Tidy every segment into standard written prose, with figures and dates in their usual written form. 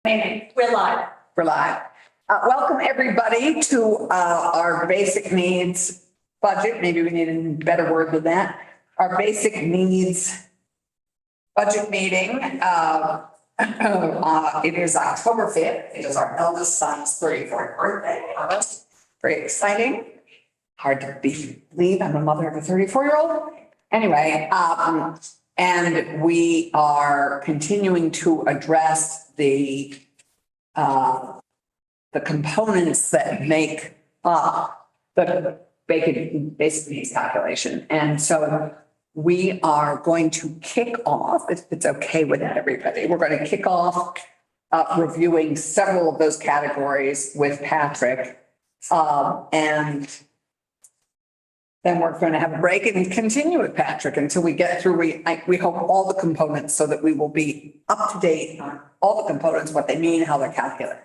We're live. We're live. Welcome everybody to our basic needs budget. Maybe we need a better word than that. Our basic needs budget meeting. It is October 5th. It is our eldest son's 34th birthday. Very exciting. Hard to believe I'm a mother of a 34-year-old. Anyway, and we are continuing to address the components that make up the basic needs calculation. And so we are going to kick off, if it's okay with everybody, we're going to kick off reviewing several of those categories with Patrick. And then we're going to have a break and continue with Patrick until we get through, we hope, all the components so that we will be up to date on all the components, what they mean, how they're calculated.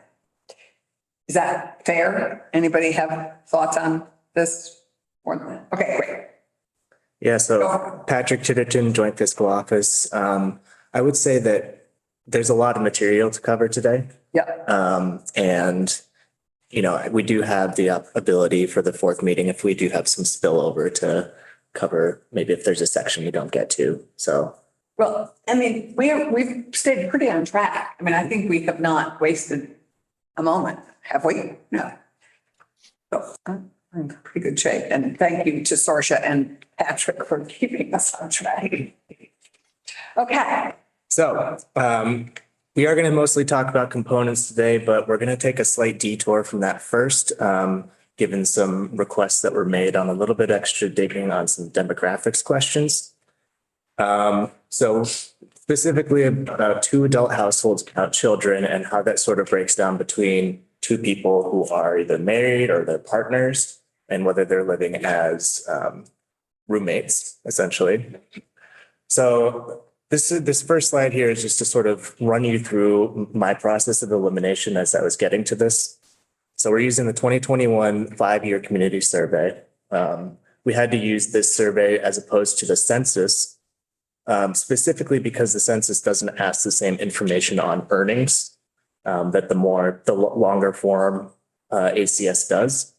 Is that fair? Anybody have thoughts on this? Okay, great. Yeah, so Patrick Chitterton, Joint Fiscal Office. I would say that there's a lot of material to cover today. Yeah. And you know, we do have the ability for the fourth meeting if we do have some spillover to cover, maybe if there's a section we don't get to. So. Well, I mean, we've stayed pretty on track. I mean, I think we have not wasted a moment, have we? No. So I'm in pretty good shape. And thank you to Saoirse and Patrick for keeping us on track. Okay. So, we are going to mostly talk about components today, but we're going to take a slight detour from that first, given some requests that were made on a little bit extra digging on some demographics questions. So specifically about two adult households without children and how that sort of breaks down between two people who are either married or their partners and whether they're living as roommates, essentially. So this first slide here is just to sort of run you through my process of elimination as I was getting to this. So we're using the 2021 5-year community survey. We had to use this survey as opposed to the census, specifically because the census doesn't ask the same information on earnings that the longer form ACS does.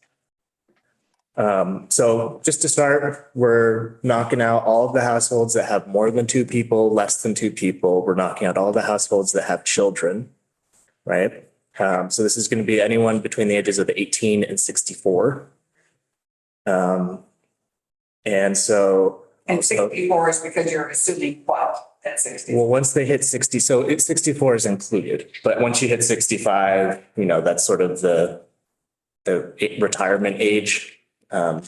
So just to start, we're knocking out all of the households that have more than two people, less than two people. We're knocking out all the households that have children, right? So this is going to be anyone between the ages of 18 and 64. And so. And 64 is because you're assuming 12 at 60. Well, once they hit 60, so 64 is included, but once you hit 65, you know, that's sort of the retirement age.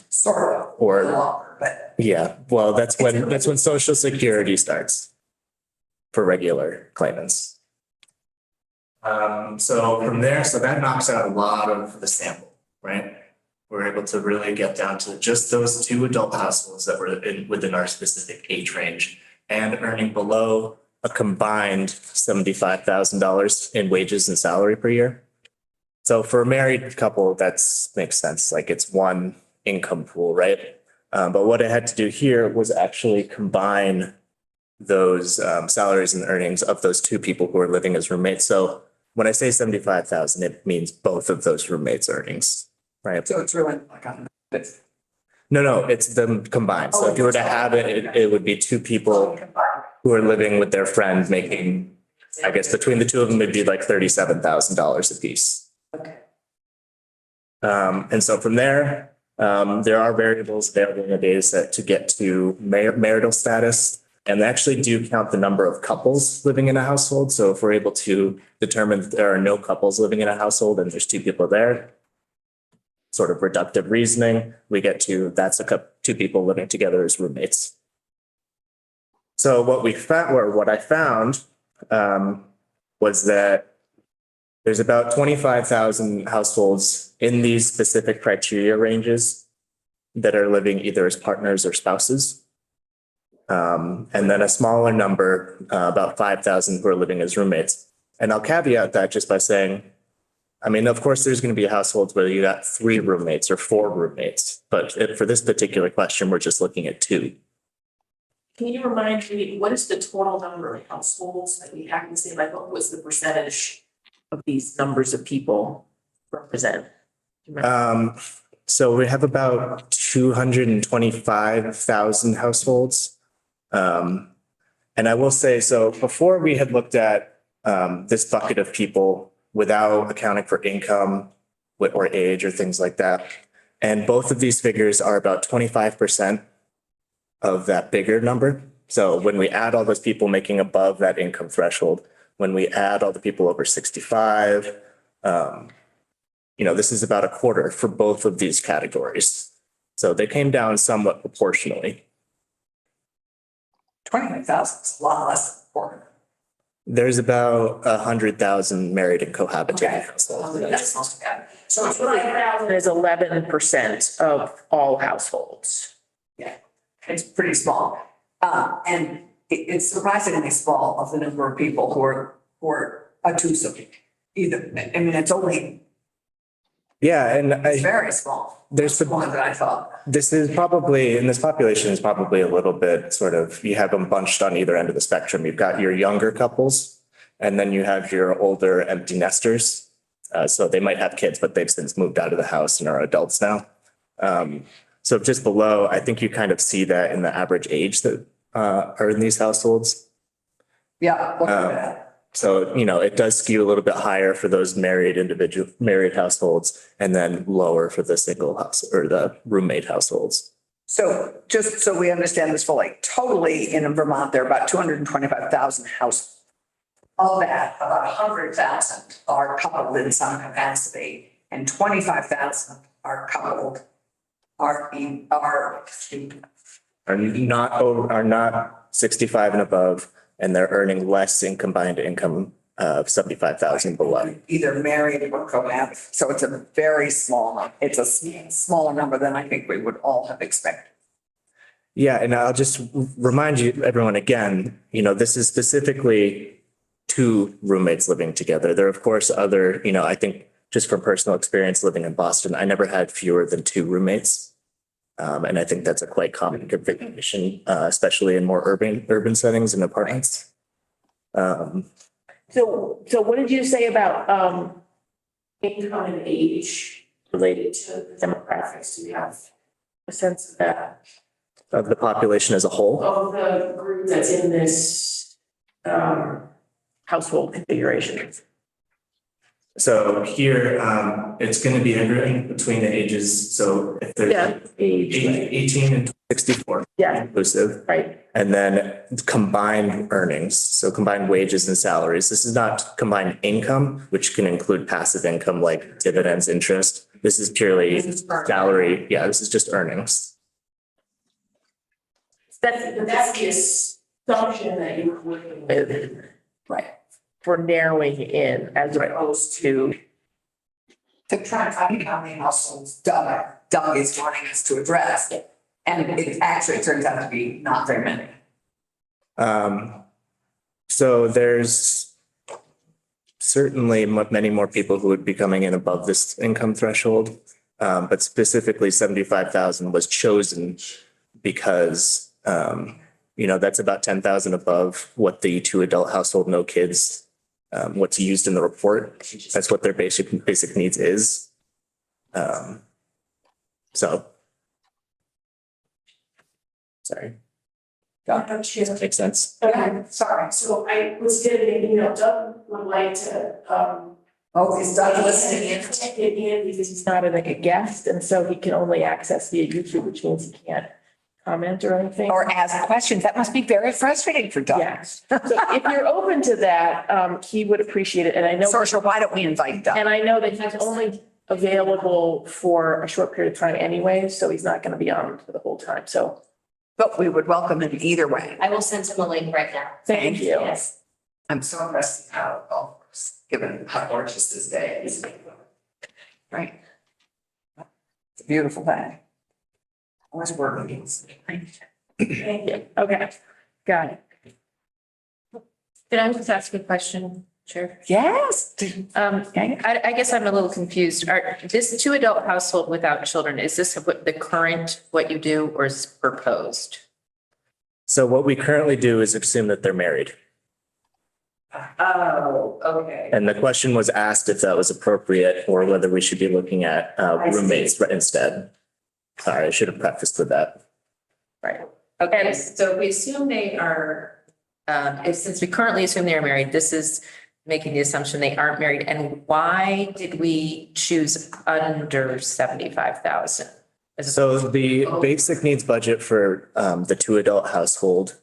Sort of. Or longer, but yeah, well, that's when Social Security starts for regular claimants. So from there, so that knocks out a lot of the sample, right? We're able to really get down to just those two adult households that were within our specific age range and earning below a combined $75,000 in wages and salary per year. So for a married couple, makes sense. Like it's one income pool, right? But what I had to do here was actually combine those salaries and earnings of those two people who are living as roommates. So when I say 75,000, it means both of those roommates' earnings, right? so it's really like on this. No, it's them combined. So if you were to have it, it would be two people who are living with their friend making, I guess between the two of them, it'd be like $37,000 a piece. Okay. And so from there, there are variables available in the data set to get to marital status, and they actually do count the number of couples living in a household. So if we're able to determine that there are no couples living in a household and there's two people there, sort of reductive reasoning, we get to that's two people living together as roommates. So what I found was that there's about 25,000 households in these specific criteria ranges that are living either as partners or spouses. And then a smaller number, about 5,000 who are living as roommates. And I'll caveat that just by saying, I mean, of course, there's going to be households where you got 3 roommates or 4 roommates, but for this particular question, we're just looking at 2. Can you remind me, what is the total number of households that we have to say, like, what was the percentage of these numbers of people represent? Do you remember? So we have about 225,000 households. And I will say, so before we had looked at this bucket of people without accounting for income or age or things like that. And both of these figures are about 25% of that bigger number. So when we add all those people making above that income threshold, when we add all the people over 65, this is about a quarter for both of these categories. So they came down somewhat proportionally. 25,000 is a lot less than 400. There's about 100,000 married and cohabitating Okay. households. That's not too bad. So 25,000 is 11% of all households. It's pretty small. And it's surprisingly small of the number of people who are a twosome either. I mean, it's only, Yeah, and it's very small. there's the More than I thought. This is probably, and this population is probably a little bit sort of, you have them bunched on either end of the spectrum. You've got your younger couples, and then you have your older empty nesters. So they might have kids, but they've since moved out of the house and are adults now. So just below, I think you kind of see that in the average age that are in these households. Yeah. Look at that. So, it does skew a little bit higher for those married households, and then lower for the single house or the roommate households. So just so we understand this fully, totally in Vermont, there are about 225,000 households. Of that, about 100,000 are coupled in some capacity, and 25,000 are coupled, are Are not 65 and above, and they're earning less in combined income of 75,000 below. either married or cohabiting. So it's a very small, it's a smaller number than I think we would all have expected. Yeah, and I'll just remind everyone again, this is specifically two roommates living together. There are, of course, other, I think just from personal experience living in Boston, I never had fewer than two roommates. And I think that's a quite common configuration, especially in more urban settings and apartments. So what did you say about income and age related to demographics? Do you have a sense of that? Of the population as a whole. Of the group that's in this household configuration? So here, it's going to be agreeing between the ages. So if there's Age, right. 18 and 64 Yeah, inclusive, right. and then combined earnings. So combined wages and salaries. This is not combined income, which can include passive income like dividends, interest. This is purely salary. Yeah, this is just earnings. That's the assumption that you're working with Right. for narrowing in as opposed to. To try and find how many households Doug is wanting us to address. And it actually turns out to be not very many. So there's certainly many more people who would be coming in above this income threshold. But specifically 75,000 was chosen because, that's about 10,000 above what the two adult household, no kids, what's used in the report. That's what their basic needs is. So. Sorry. Does that make sense? Yeah, sorry. So I was getting, Doug would like to, Oh, is Doug listening in? Get in because he's not a guest, and so he can only access via YouTube, which means he can't comment or anything. Or ask questions? That must be very frustrating for Doug. Yes. So if you're open to that, he would appreciate it, and I know. So why don't we invite Doug? And I know that he's only available for a short period of time anyway, so he's not going to be on for the whole time, so. But we would welcome him either way. I will send him a link right now. Thank you. Yes. I'm so impressed with how it all works, given how gorgeous this day is. Right. It's a beautiful day. Always working. Thank you. Okay, got it. Did I just ask a question, Chair? Yes. I guess I'm a little confused. This two adult household without children, is this what you do or is this proposed? So what we currently do is assume that they're married. Oh, okay. And the question was asked if that was appropriate or whether we should be looking at I see. roommates instead. Sorry, I should have prefaced with that. Right. Okay, so if we assume they are, since we currently assume they are married, this is making the assumption they aren't married. And why did we choose under 75,000? So the basic needs budget for the two adult household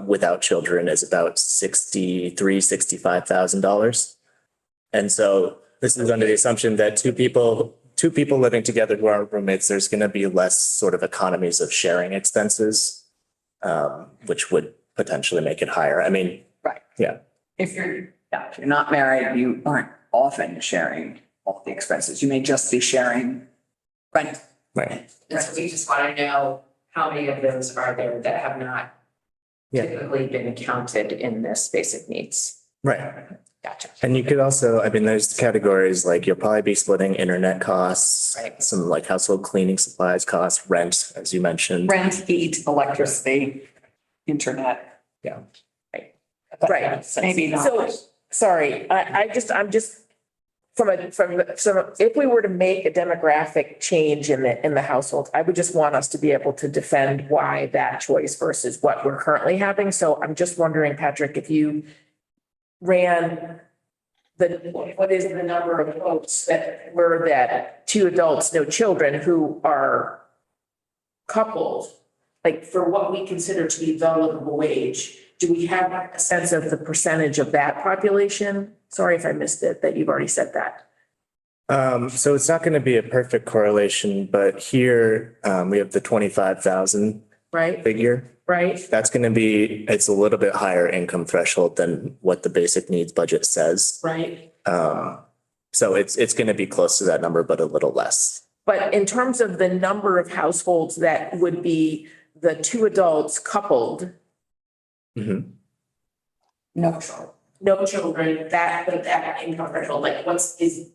without children is about $65,000. And so this is under the assumption that two people living together who are roommates, there's going to be less sort of economies of sharing expenses, which would potentially make it higher. I mean, Right. Yeah. If you're not married, you aren't often sharing all the expenses. You may just be sharing rent. right. And so we just want to know how many of those are there that have not Yeah. typically been counted in this basic needs. Right. Gotcha. And you could also, I mean, there's categories like you'll probably be splitting internet costs, Right. some like household cleaning supplies costs, rent, as you mentioned. Rent, heat, electricity, internet. Right. Maybe not. So, sorry, I'm just, if we were to make a demographic change in the household, I would just want us to be able to defend why that choice versus what we're currently having. So I'm just wondering, Patrick, if you ran what is the number of folks that were that two adults, no children who are coupled, like for what we consider to be the livable wage? Do we have a sense of the percentage of that population? Sorry if I missed it, that you've already said that. So it's not going to be a perfect correlation, but here we have the 25,000 Right, figure. right, That's going to be, it's a little bit higher income threshold than what the basic needs budget says. right. So it's going to be close to that number, but a little less. But in terms of the number of households that would be the two adults coupled, Mhm. No. no children, that income threshold, like is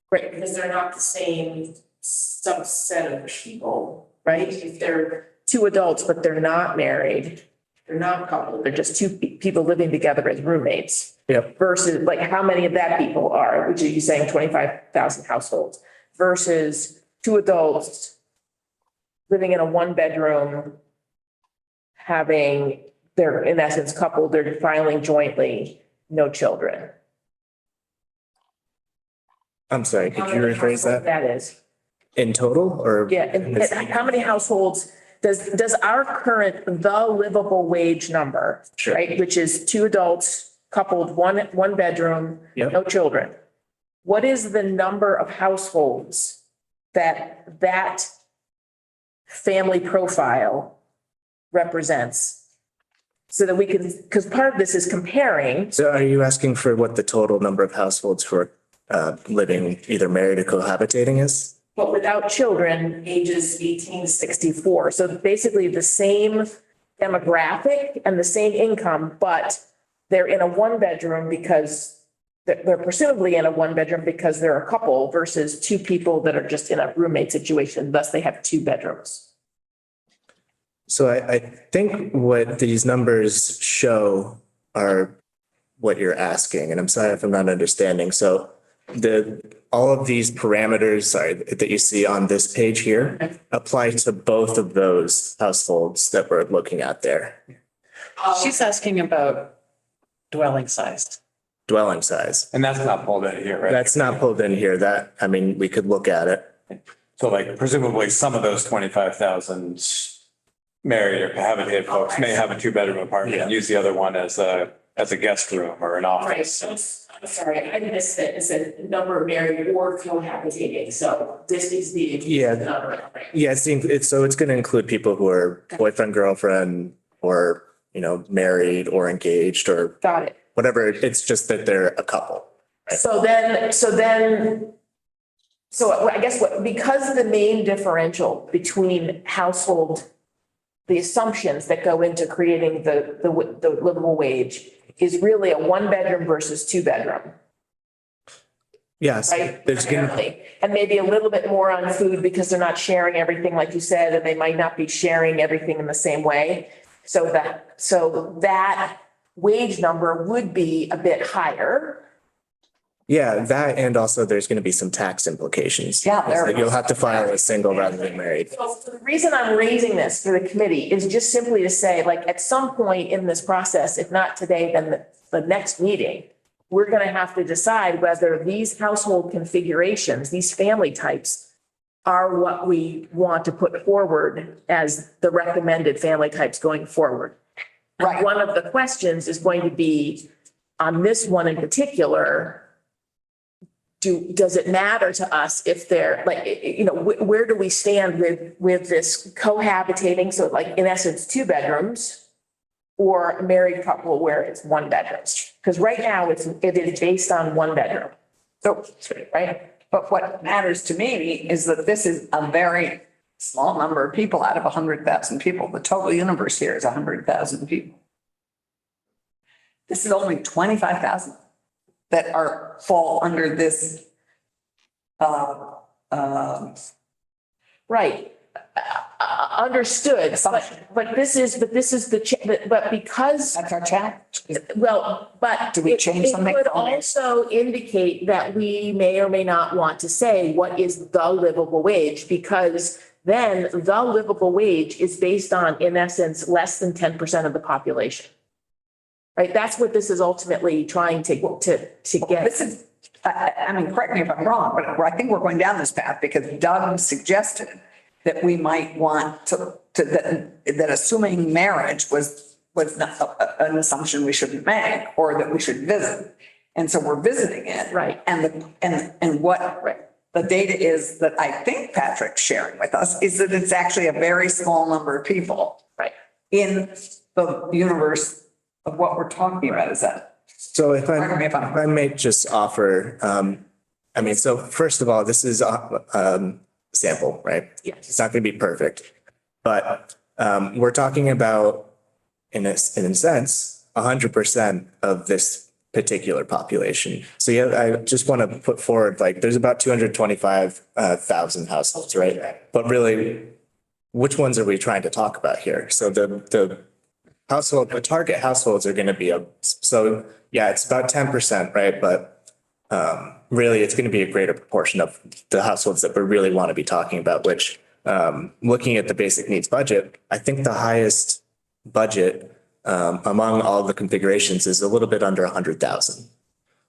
great, because they're not the same subset of people, right? If they're two adults, but they're not married, they're not coupled, they're just two people living together as roommates. Yep. Versus like how many of that people are, which are you saying 25,000 households versus two adults living in a one bedroom, having, they're in essence coupled, they're filing jointly, no children. I'm sorry, could you rephrase that? That is, In total or? yeah, and how many households does our current, the livable wage number, Sure. right, which is two adults coupled, one bedroom, Yep. no children. What is the number of households that family profile represents? So that we can, because part of this is comparing, So are you asking for what the total number of households who are living either married or cohabitating is? but without children, ages 18 to 64. So basically the same demographic and the same income, but they're in a one bedroom because they're presumably in a one bedroom because they're a couple versus two people that are just in a roommate situation, thus they have two bedrooms. So I think what these numbers show are what you're asking, and I'm sorry if I'm not understanding. So all of these parameters, that you see on this page here apply to both of those households that we're looking at there. She's asking about dwelling size. Dwelling size. And that's not pulled in here, right? That's not pulled in here. I mean, we could look at it. So like presumably some of those 25,000 married or cohabitated folks may have a two-bedroom apartment and use the other one as a guest room or an Right, office. so I'm sorry, I missed it. It said number of married or cohabitating. So this is the Yeah. number, right? Yeah, so it's going to include people who are boyfriend, girlfriend, or, married or engaged or Got it. whatever. It's just that they're a couple. So I guess because the main differential between the assumptions that go into creating the livable wage is really a one bedroom versus two bedroom, Yes, right? there's going to, Apparently. And maybe a little bit more on food because they're not sharing everything like you said, and they might not be sharing everything in the same way. So that wage number would be a bit higher. Yeah, that and also there's going to be some tax implications. Yeah, there- Like, you'll have to file as single rather than married. So the reason I'm raising this for the committee is just simply to say, like, at some point in this process, if not today, then the next meeting, we're gonna have to decide whether these household configurations, these family types are what we want to put forward as the recommended family types going forward. Right. One of the questions is going to be, on this one in particular, does it matter to us if they're like, where do we stand with this cohabitating? So like, in essence, 2 bedrooms or a married couple where it's 1 bedroom? Because right now it is based on 1 bedroom. So, Right? but what matters to me is that this is a very small number of people out of 100,000 people. The total universe here is 100,000 people. This is only 25,000 that fall under this, Right. Understood. Assumption. But this is but because, that's our challenge. well, but. Do we it- change something It could on it? also indicate that we may or may not want to say what is the livable wage, because then the livable wage is based on, in essence, less than 10% of the population. Right? That's what this is ultimately trying to get. This is, I mean, correct me if I'm wrong, but I think we're going down this path because Doug suggested that we might want that assuming marriage was not an assumption we shouldn't make or that we should visit. And so we're visiting it. Right. And what the data is that I think Patrick's sharing with us is that it's actually a very small number of people. Right. In the universe of what we're talking about. Is that? So if Pardon me if I'm- I may just offer, I mean, so first of all, this is a sample, right? Yes. It's not going to be perfect, but we're talking about, in a sense, 100% of this particular population. So yeah, I just want to put forward, like, there's about 225,000 households, right? But really, which ones are we trying to talk about here? So the target households are going to be so yeah, it's about 10%, right? But really, it's going to be a greater proportion of the households that we really want to be talking about, which, looking at the basic needs budget, I think the highest budget among all the configurations is a little bit under 100,000.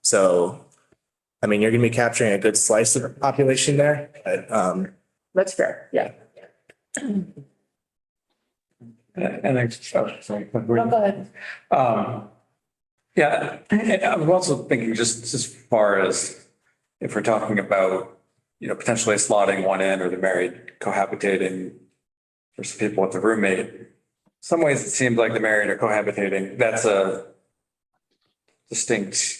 So, I mean, you're going to be capturing a good slice of the population there, but That's fair. Yeah. And I, sorry. No, go ahead. Yeah, and I'm also thinking just as far as if we're talking about, potentially slotting one in or the married cohabitating versus people with a roommate. Some ways it seems like the married or cohabitating, that's a distinct,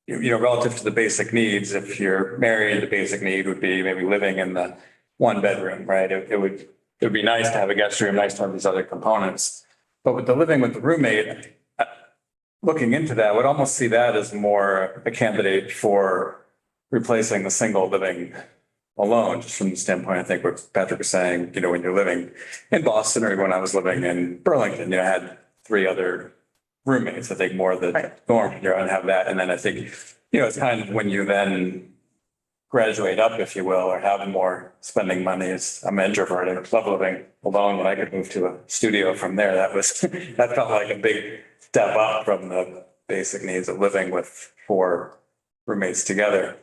relative to the basic needs. If you're married, the basic need would be maybe living in the 1 bedroom, right? It would be nice to have a guest room, nice to have these other components. But with the living with the roommate, looking into that, I would almost see that as more a candidate for replacing the single living alone, just from the standpoint, I think what Patrick was saying, when you're living in Boston or when I was living in Burlington, I had 3 other roommates, I think more the norm, and have that. And then I think, it's kind of when you then graduate up, if you will, or have more spending money. I'm an introvert. I love living alone. When I could move to a studio from there, that felt like a big step up from the basic needs of living with 4 roommates together.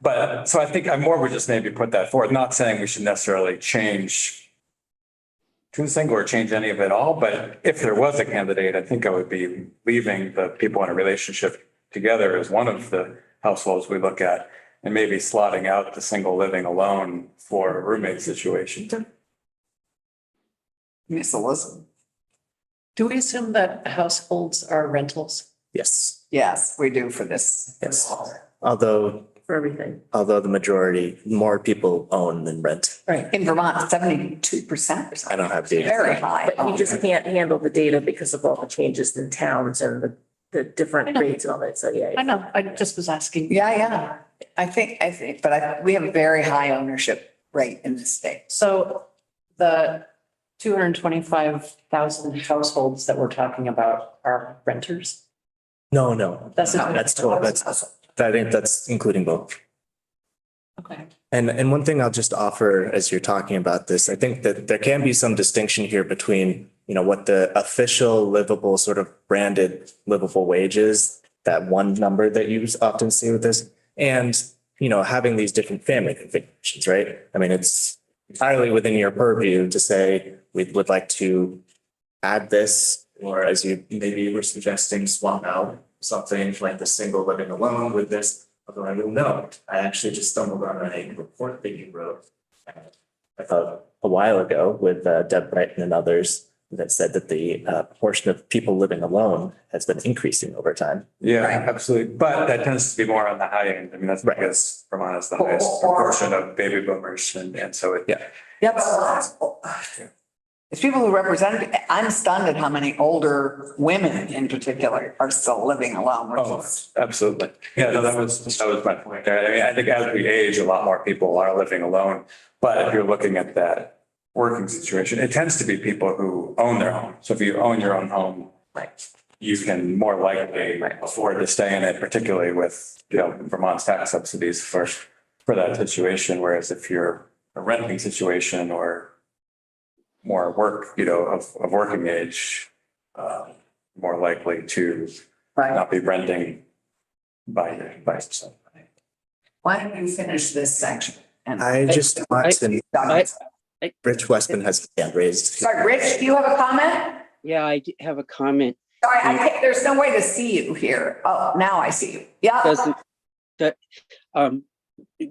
But so I think I more would just maybe put that forward, not saying we should necessarily change to single or change any of it all. But if there was a candidate, I think I would be leaving the people in a relationship together as one of the households we look at, and maybe slotting out the single living alone for a roommate situation. Miss Elizabeth. Do we assume that households are rentals? yes, Yes, we do for this. yes. Although For everything. the majority, more people own than rent. Right. In Vermont, 72% or I don't something. have data. Very high. But you just can't handle the data because of all the changes in towns and the different rates and all that. So, yeah. I know, I just was asking. Yeah. I think, but we have a very high ownership rate in this state. So the 225,000 households that we're talking about are renters? No, That's that's total, that's including both. Okay. And one thing I'll just offer as you're talking about this, I think that there can be some distinction here between, what the official livable sort of branded livable wage is, that one number that you often see with this, and, having these different family configurations, right? I mean, it's entirely within your purview to say, we would like to add this, or as you maybe were suggesting, swap out something like the single living alone with this. Although I will note, I actually just stumbled on a report that you wrote, I thought a while ago with Deb Brighton and others that said that the portion of people living alone has been increasing over time. Yeah, absolutely. But that tends to be more on the high end. I mean, that's because Vermont is the highest proportion of baby boomers. And so it. Yeah. Yeah, but it's people who represent, I'm stunned at how many older women in particular are still living alone. which Oh, is- absolutely. Yeah, no, that was my point there. I mean, I think as we age, a lot more people are living alone. But if you're looking at that working situation, it tends to be people who own their home. So if you own your own home, you can more likely afford to stay in it, particularly with, Vermont's tax subsidies for that situation. Whereas if you're a renting situation or more work, of working age, more likely to Right. not be renting by yourself. Why don't you finish this section? And I just want to, I- Rich Westman has his hand raised. Sorry, Rich, do you have a comment? Yeah, I have a comment. Sorry, I can't, there's no way to see you here. Oh, now I see you. Yeah. Doesn't that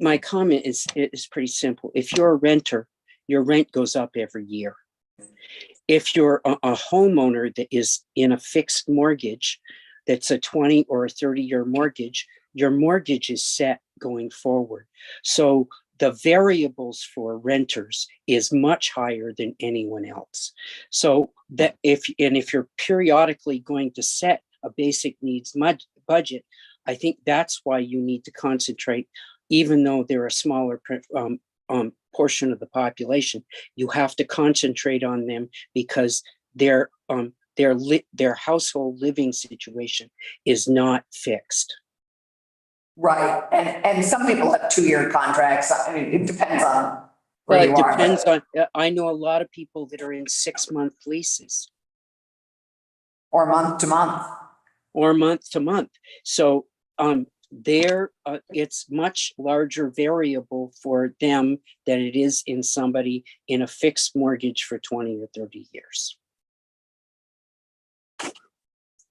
my comment is pretty simple. If you're a renter, your rent goes up every year. If you're a homeowner that is in a fixed mortgage, that's a 20 or a 30-year mortgage, your mortgage is set going forward. So the variables for renters is much higher than anyone else. So that if you're periodically going to set a basic needs budget, I think that's why you need to concentrate, even though they're a smaller portion of the population, you have to concentrate on them because their household living situation is not fixed. Right. And some people have 2-year contracts. I mean, it depends on where Well, you it are. depends on, I know a lot of people that are in 6-month leases Or month to month. or month to month. So it's much larger variable for them than it is in somebody in a fixed mortgage for 20 or 30 years.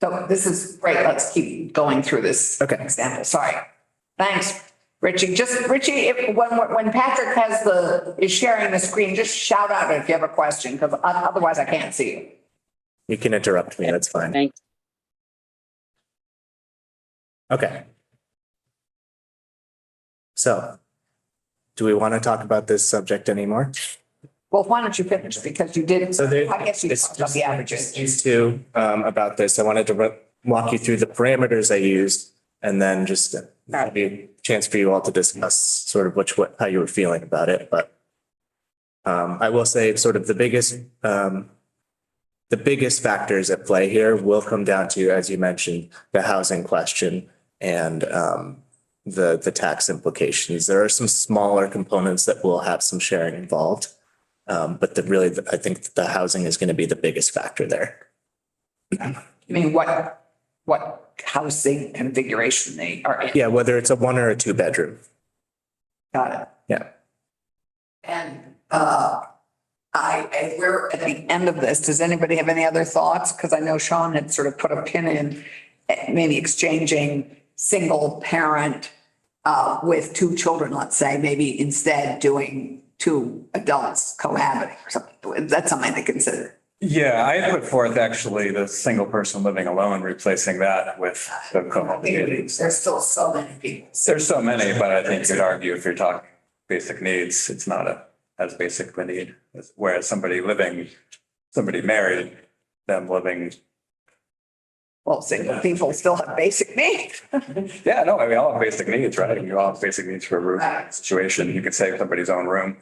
So this is great. Let's keep going through this Okay. example. Sorry. Thanks, Richie. Richie, when Patrick is sharing the screen, just shout out if you have a question, because otherwise I can't see you. You can interrupt me, that's fine. Thanks. Okay. So, do we want to talk about this subject anymore? Well, why don't you finish? Because you did, So there, I guess you it's talked about the averages. these two, about this. I wanted to walk you through the parameters I used and then just maybe a chance for you all to discuss sort of how you were feeling about it. But I will say sort of the biggest factors at play here will come down to, as you mentioned, the housing question and the tax implications. There are some smaller components that will have some sharing involved. But I think the housing is going to be the biggest factor there. I mean, what housing configuration they are in. Yeah, whether it's a 1 or a 2 bedroom. Got it. Yeah. And we're at the end of this. Does anybody have any other thoughts? Because I know Sean had sort of put a pin in maybe exchanging single parent with 2 children, let's say, maybe instead doing 2 adults cohabiting or something. That's something to consider. Yeah, I put forth actually the single person living alone, replacing that with the cohabiting. There's still so many people. There's so many, but I think you'd argue if you're talking basic needs, it's not as basic of a need. Whereas somebody married, them living. Well, single people still have basic needs. Yeah, no, I mean, all have basic needs, right? You all have basic needs for a roof situation. You could say somebody's own room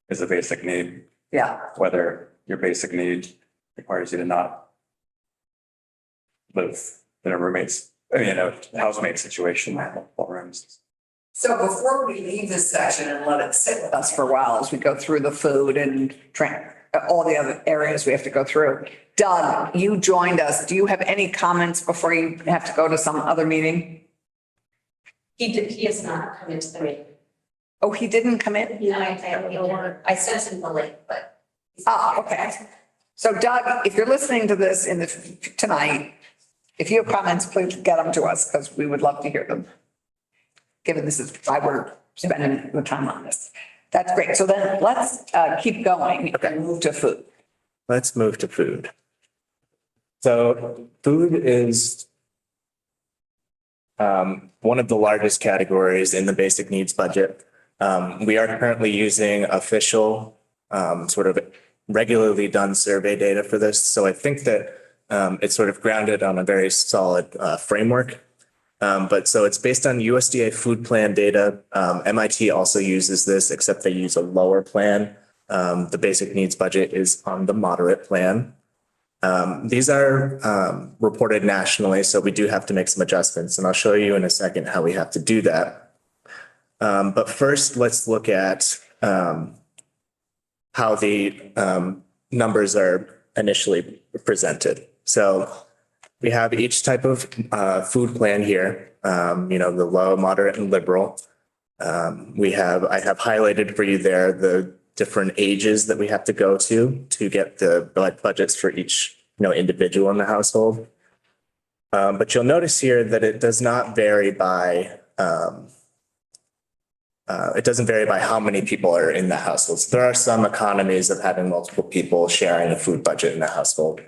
is a basic need, Yeah. whether your basic need requires you to not live in a roommate's, I mean, a housemate situation, multiple rooms. So before we leave this section and let it sit with us for a while as we go through the food and all the other areas we have to go through. Doug, you joined us. Do you have any comments before you have to go to some other meeting? He has not come into the meeting. Oh, he didn't come in? No, I sent him the link, but. Oh, okay. So Doug, if you're listening to this tonight, if you have comments, please get them to us because we would love to hear them. Given this is why we're spending the time on this. That's great. So then let's keep going and move to food. Let's move to food. So food is one of the largest categories in the basic needs budget. We are currently using official sort of regularly done survey data for this. So I think that it's sort of grounded on a very solid framework. But so it's based on USDA food plan data. MIT also uses this, except they use a lower plan. The basic needs budget is on the moderate plan. These are reported nationally, so we do have to make some adjustments, and I'll show you in a second how we have to do that. But first, let's look at how the numbers are initially presented. So we have each type of food plan here, the low, moderate, and liberal. I have highlighted for you there the different ages that we have to go to get the budgets for each, individual in the household. But you'll notice here that it does not vary by, it doesn't vary by how many people are in the household. So there are some economies of having multiple people sharing a food budget in the household.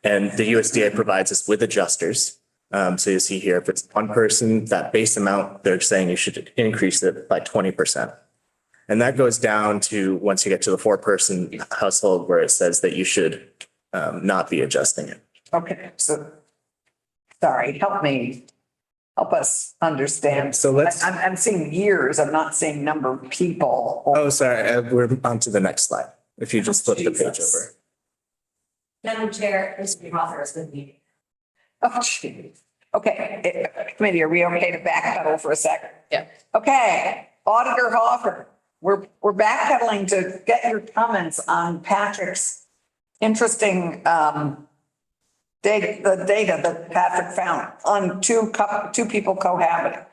And the USDA provides us with adjusters. So you see here, if it's one person, that base amount, they're saying you should increase it by 20%. And that goes down to once you get to the 4-person household where it says that you should not be adjusting it. Okay, so, sorry, help us understand. So let's, I'm seeing years, I'm not seeing number of people. oh, sorry, we're on to the next slide. If you just flip the page Jesus. over. Madam Chair, Mr. Hoffer is with me. Oh, geez. Okay, committee, are we okay to backpedal for a second? Yeah. Okay, Auditor Hoffer, we're backpedaling to get your comments on Patrick's interesting data, the data that Patrick found on two people cohabiting.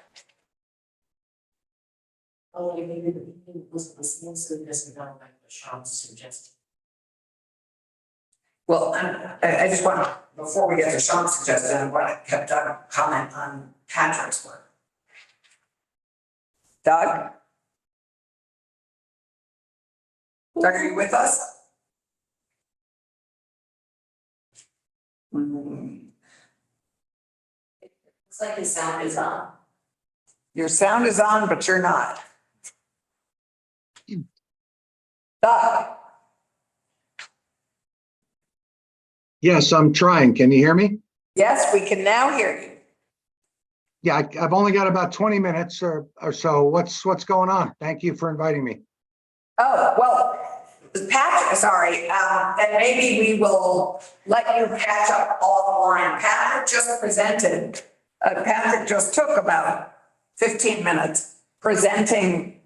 Oh, maybe the meeting was listening, so he doesn't know like the Sean's suggested. Well, I just want, before we get to Sean's suggestion, I want to have Doug comment on Patrick's work. Doug? Doug, are you with us? Looks like his sound is on. Your sound is on, but you're not. Doug? Yes, I'm trying. Can you hear me? Yes, we can now hear you. Yeah, I've only got about 20 minutes or so. What's going on? Thank you for inviting me. Oh, well, Patrick, sorry, and maybe we will let you catch up all the line. Patrick just presented, Patrick just took about 15 minutes presenting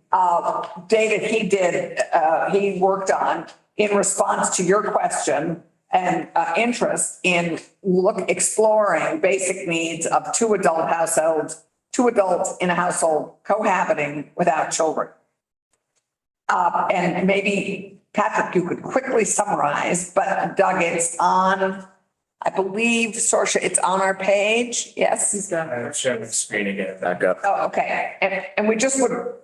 data he worked on in response to your question and interest in exploring basic needs of two adults in a household cohabiting without children. And maybe, Patrick, you could quickly summarize, but Doug, it's on, I believe, Sorcia, it's on our page, yes? I'm sharing the screen again, back up. Oh, okay. And we just would,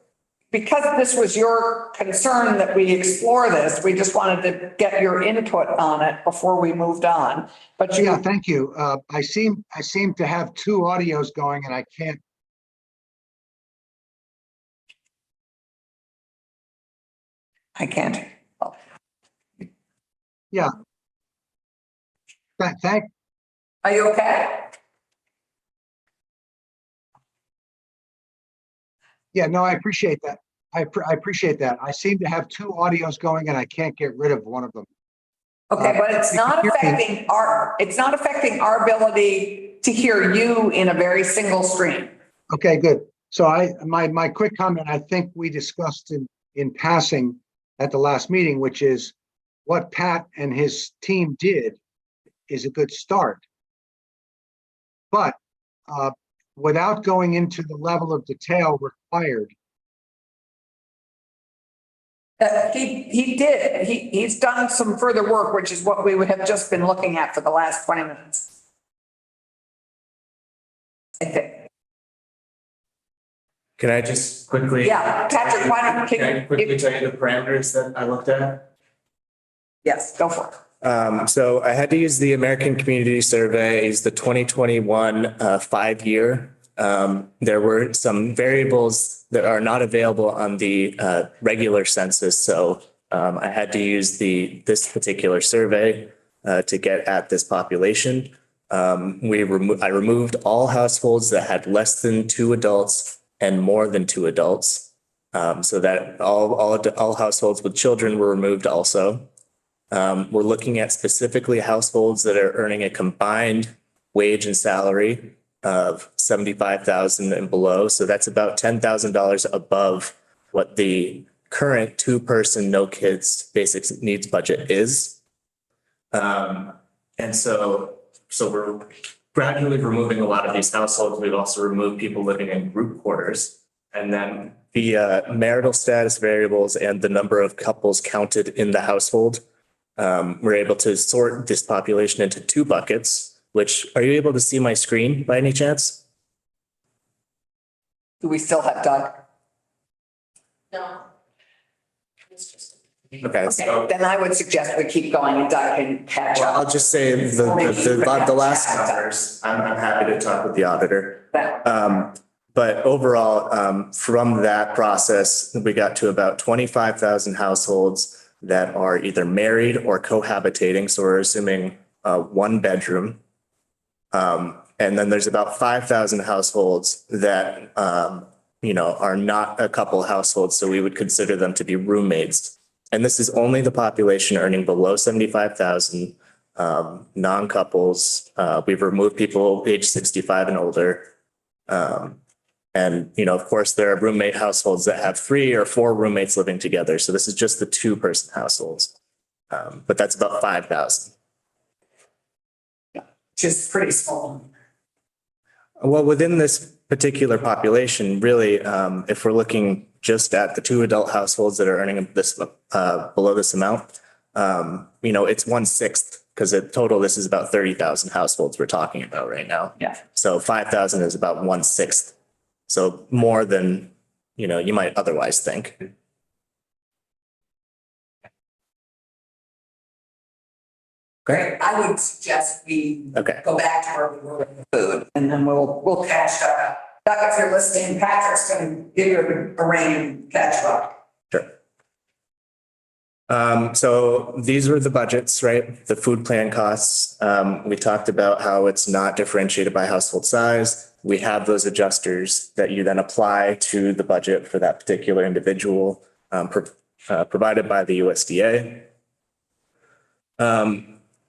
because this was your concern that we explore this, we just wanted to get your input on it before we moved on. But Yeah, thank you. I seem to have two audios going and I can't. I can't. Yeah. Thank. Are you okay? Yeah, no, I appreciate that. I appreciate that. I seem to have two audios going and I can't get rid of one of them. Okay, but it's not Hear me. affecting our ability to hear you in a very single stream. Okay, good. So my quick comment, I think we discussed in passing at the last meeting, which is what Pat and his team did is a good start. But without going into the level of detail required, He did. He's done some further work, which is what we would have just been looking at for the last 20 minutes. I think. Can I just quickly? Yeah, Patrick, why don't you? Can I quickly tell you the parameters that I looked at? Yes, go for it. So I had to use the American Community Survey, is the 2021 5-year. There were some variables that are not available on the regular census. So I had to use this particular survey to get at this population. I removed all households that had less than 2 adults and more than 2 adults. So that all households with children were removed also. We're looking at specifically households that are earning a combined wage and salary of $75,000 and below. So that's about $10,000 above what the current 2-person, no kids basic needs budget is. And so we're gradually removing a lot of these households. We've also removed people living in group quarters. And then the marital status variables and the number of couples counted in the household. We're able to sort this population into 2 buckets, which, are you able to see my screen by any chance? Do we still have Doug? No. It's just. Okay, so Okay, then I would suggest we keep going and Doug can catch I'll up. just say the last numbers, I'm happy to talk with the auditor. But overall, from that process, we got to about 25,000 households that are either married or cohabitating. So we're assuming 1 bedroom. And then there's about 5,000 households that, are not a couple households. So we would consider them to be roommates. And this is only the population earning below 75,000, non-couples. We've removed people age 65 and older. And, of course, there are roommate households that have 3 or 4 roommates living together. So this is just the 2-person households. But that's about 5,000. Which is pretty small. Well, within this particular population, really, if we're looking just at the 2 adult households that are earning this below this amount, it's 1/6, because in total, this is about 30,000 households we're talking about right now. Yeah. So 5,000 is about 1/6. So more than, you might otherwise think. Great. I would suggest we Okay. go back to where we were with the food and then we'll catch up. Doug, if you're listening, Patrick's going to give you a ring and catch up. Sure. So these were the budgets, right? The food plan costs. We talked about how it's not differentiated by household size. We have those adjusters that you then apply to the budget for that particular individual, provided by the USDA.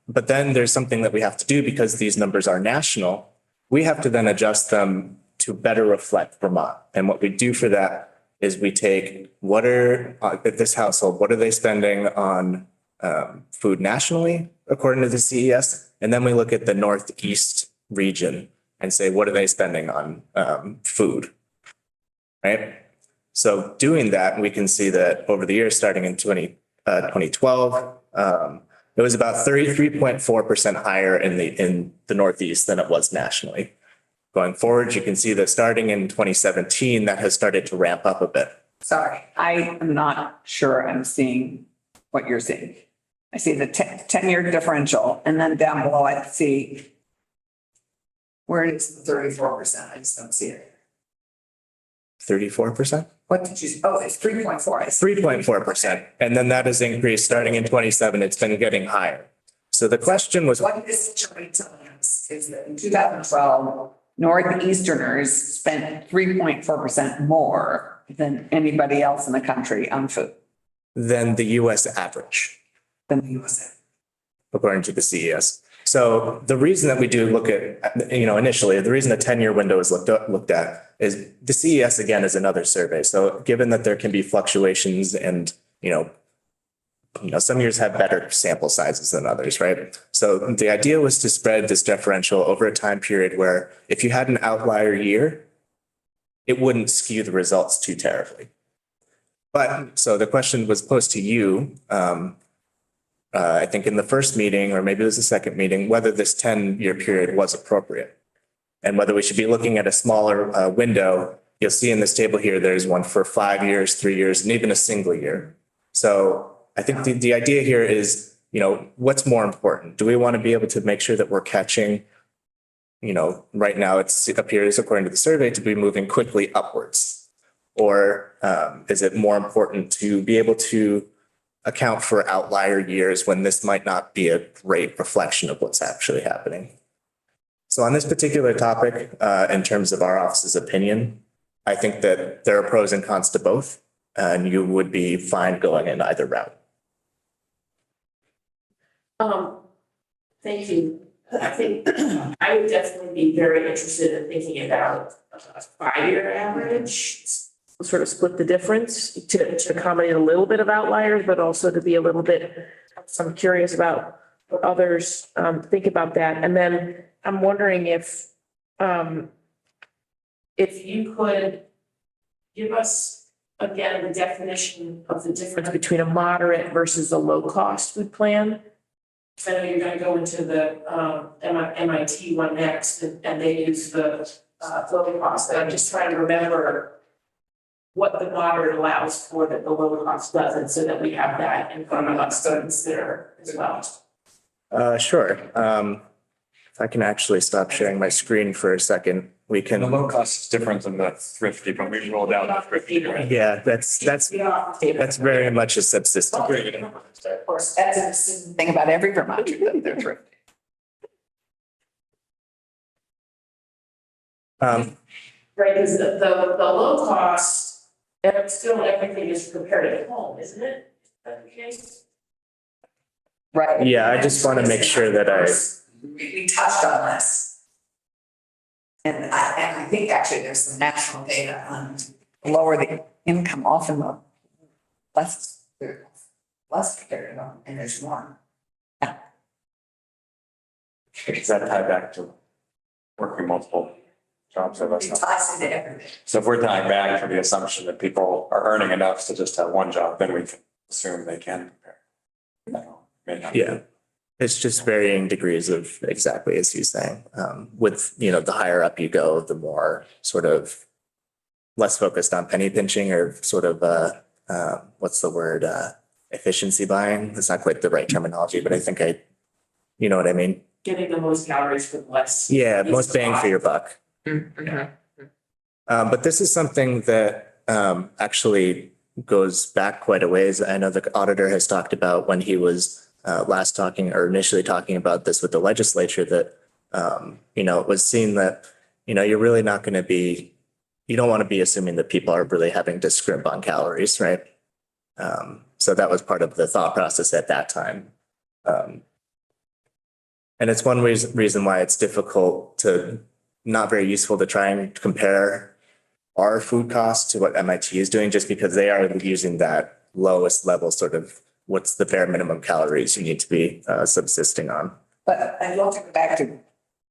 But then there's something that we have to do because these numbers are national. We have to then adjust them to better reflect Vermont. And what we do for that is we take this household, what are they spending on food nationally, according to the CES? And then we look at the Northeast region and say, what are they spending on food, right? So doing that, we can see that over the years, starting in 2012, it was about 33.4% higher in the Northeast than it was nationally. Going forward, you can see that starting in 2017, that has started to ramp up a bit. Sorry, I am not sure I'm seeing what you're seeing. I see the 10-year differential and then down below I see where it is the 34%. I just don't see it. 34%? What did you, oh, it's 3.4. I see. 3.4%. And then that has increased starting in 27. It's been getting higher. So the question was, What this survey telling us is that in 2012, Northeasterners spent 3.4% more than anybody else in the country on food, Than the US average, than the USA. according to the CES. So the reason that we do look at, initially, the reason the 10-year window is looked at is the CES again is another survey. So given that there can be fluctuations and, some years have better sample sizes than others, right? So the idea was to spread this differential over a time period where if you had an outlier year, it wouldn't skew the results too terribly. But so the question was posed to you, I think in the first meeting, or maybe it was the second meeting, whether this 10-year period was appropriate and whether we should be looking at a smaller window. You'll see in this table here, there's one for 5 years, 3 years, and even a single year. So I think the idea here is, what's more important? Do we want to be able to make sure that we're catching, right now it appears according to the survey to be moving quickly upwards? Or is it more important to be able to account for outlier years when this might not be a great reflection of what's actually happening? So on this particular topic, in terms of our office's opinion, I think that there are pros and cons to both, and you would be fine going in either route. Thank you. I think I would definitely be very interested in thinking about a 5-year average. Sort of split the difference to accommodate a little bit of outliers, but also to be a little bit, so I'm curious about what others think about that. And then I'm wondering if you could give us again the definition of the difference between a moderate versus a low cost food plan. I know you're gonna go into the MIT one next and they use the low cost, but I'm just trying to remember what the moderate allows for that the low cost doesn't, so that we have that in front of us to consider as well. Sure. If I can actually stop sharing my screen for a second, we The can. low cost is different than the thrifty, but we rolled out the thrifty. Yeah, that's very much a subsystem. Of course, that's the thing about every Vermonter, that they're thrifty. Right, because the low cost, and still everything is prepared at home, isn't it? Is that the case? Right. Yeah, I just want to make sure that We touched on this. And I think actually there's some national data on the lower the income, often the less prepared, and there's more. Does that tie back to working multiple jobs of us? It ties into everything. So if we're tying back to the assumption that people are earning enough to just have one job, then we can assume they can prepare. May not. Yeah, it's just varying degrees of exactly as he's saying. With, the higher up you go, the more sort of less focused on penny pinching or sort of, what's the word? Efficiency buying. That's not quite the right terminology, but I think you know what I mean? Getting the most calories for less. Yeah, most bang for your buck. But this is something that actually goes back quite a ways. I know the auditor has talked about when he was last talking or initially talking about this with the legislature that, it was seen that, you're really not going to be, you don't want to be assuming that people are really having to scrimp on calories, right? So that was part of the thought process at that time. And it's one reason why it's difficult to, not very useful to try and compare our food costs to what MIT is doing, just because they are using that lowest level sort of what's the bare minimum calories you need to be subsisting on. But I'd love to go back to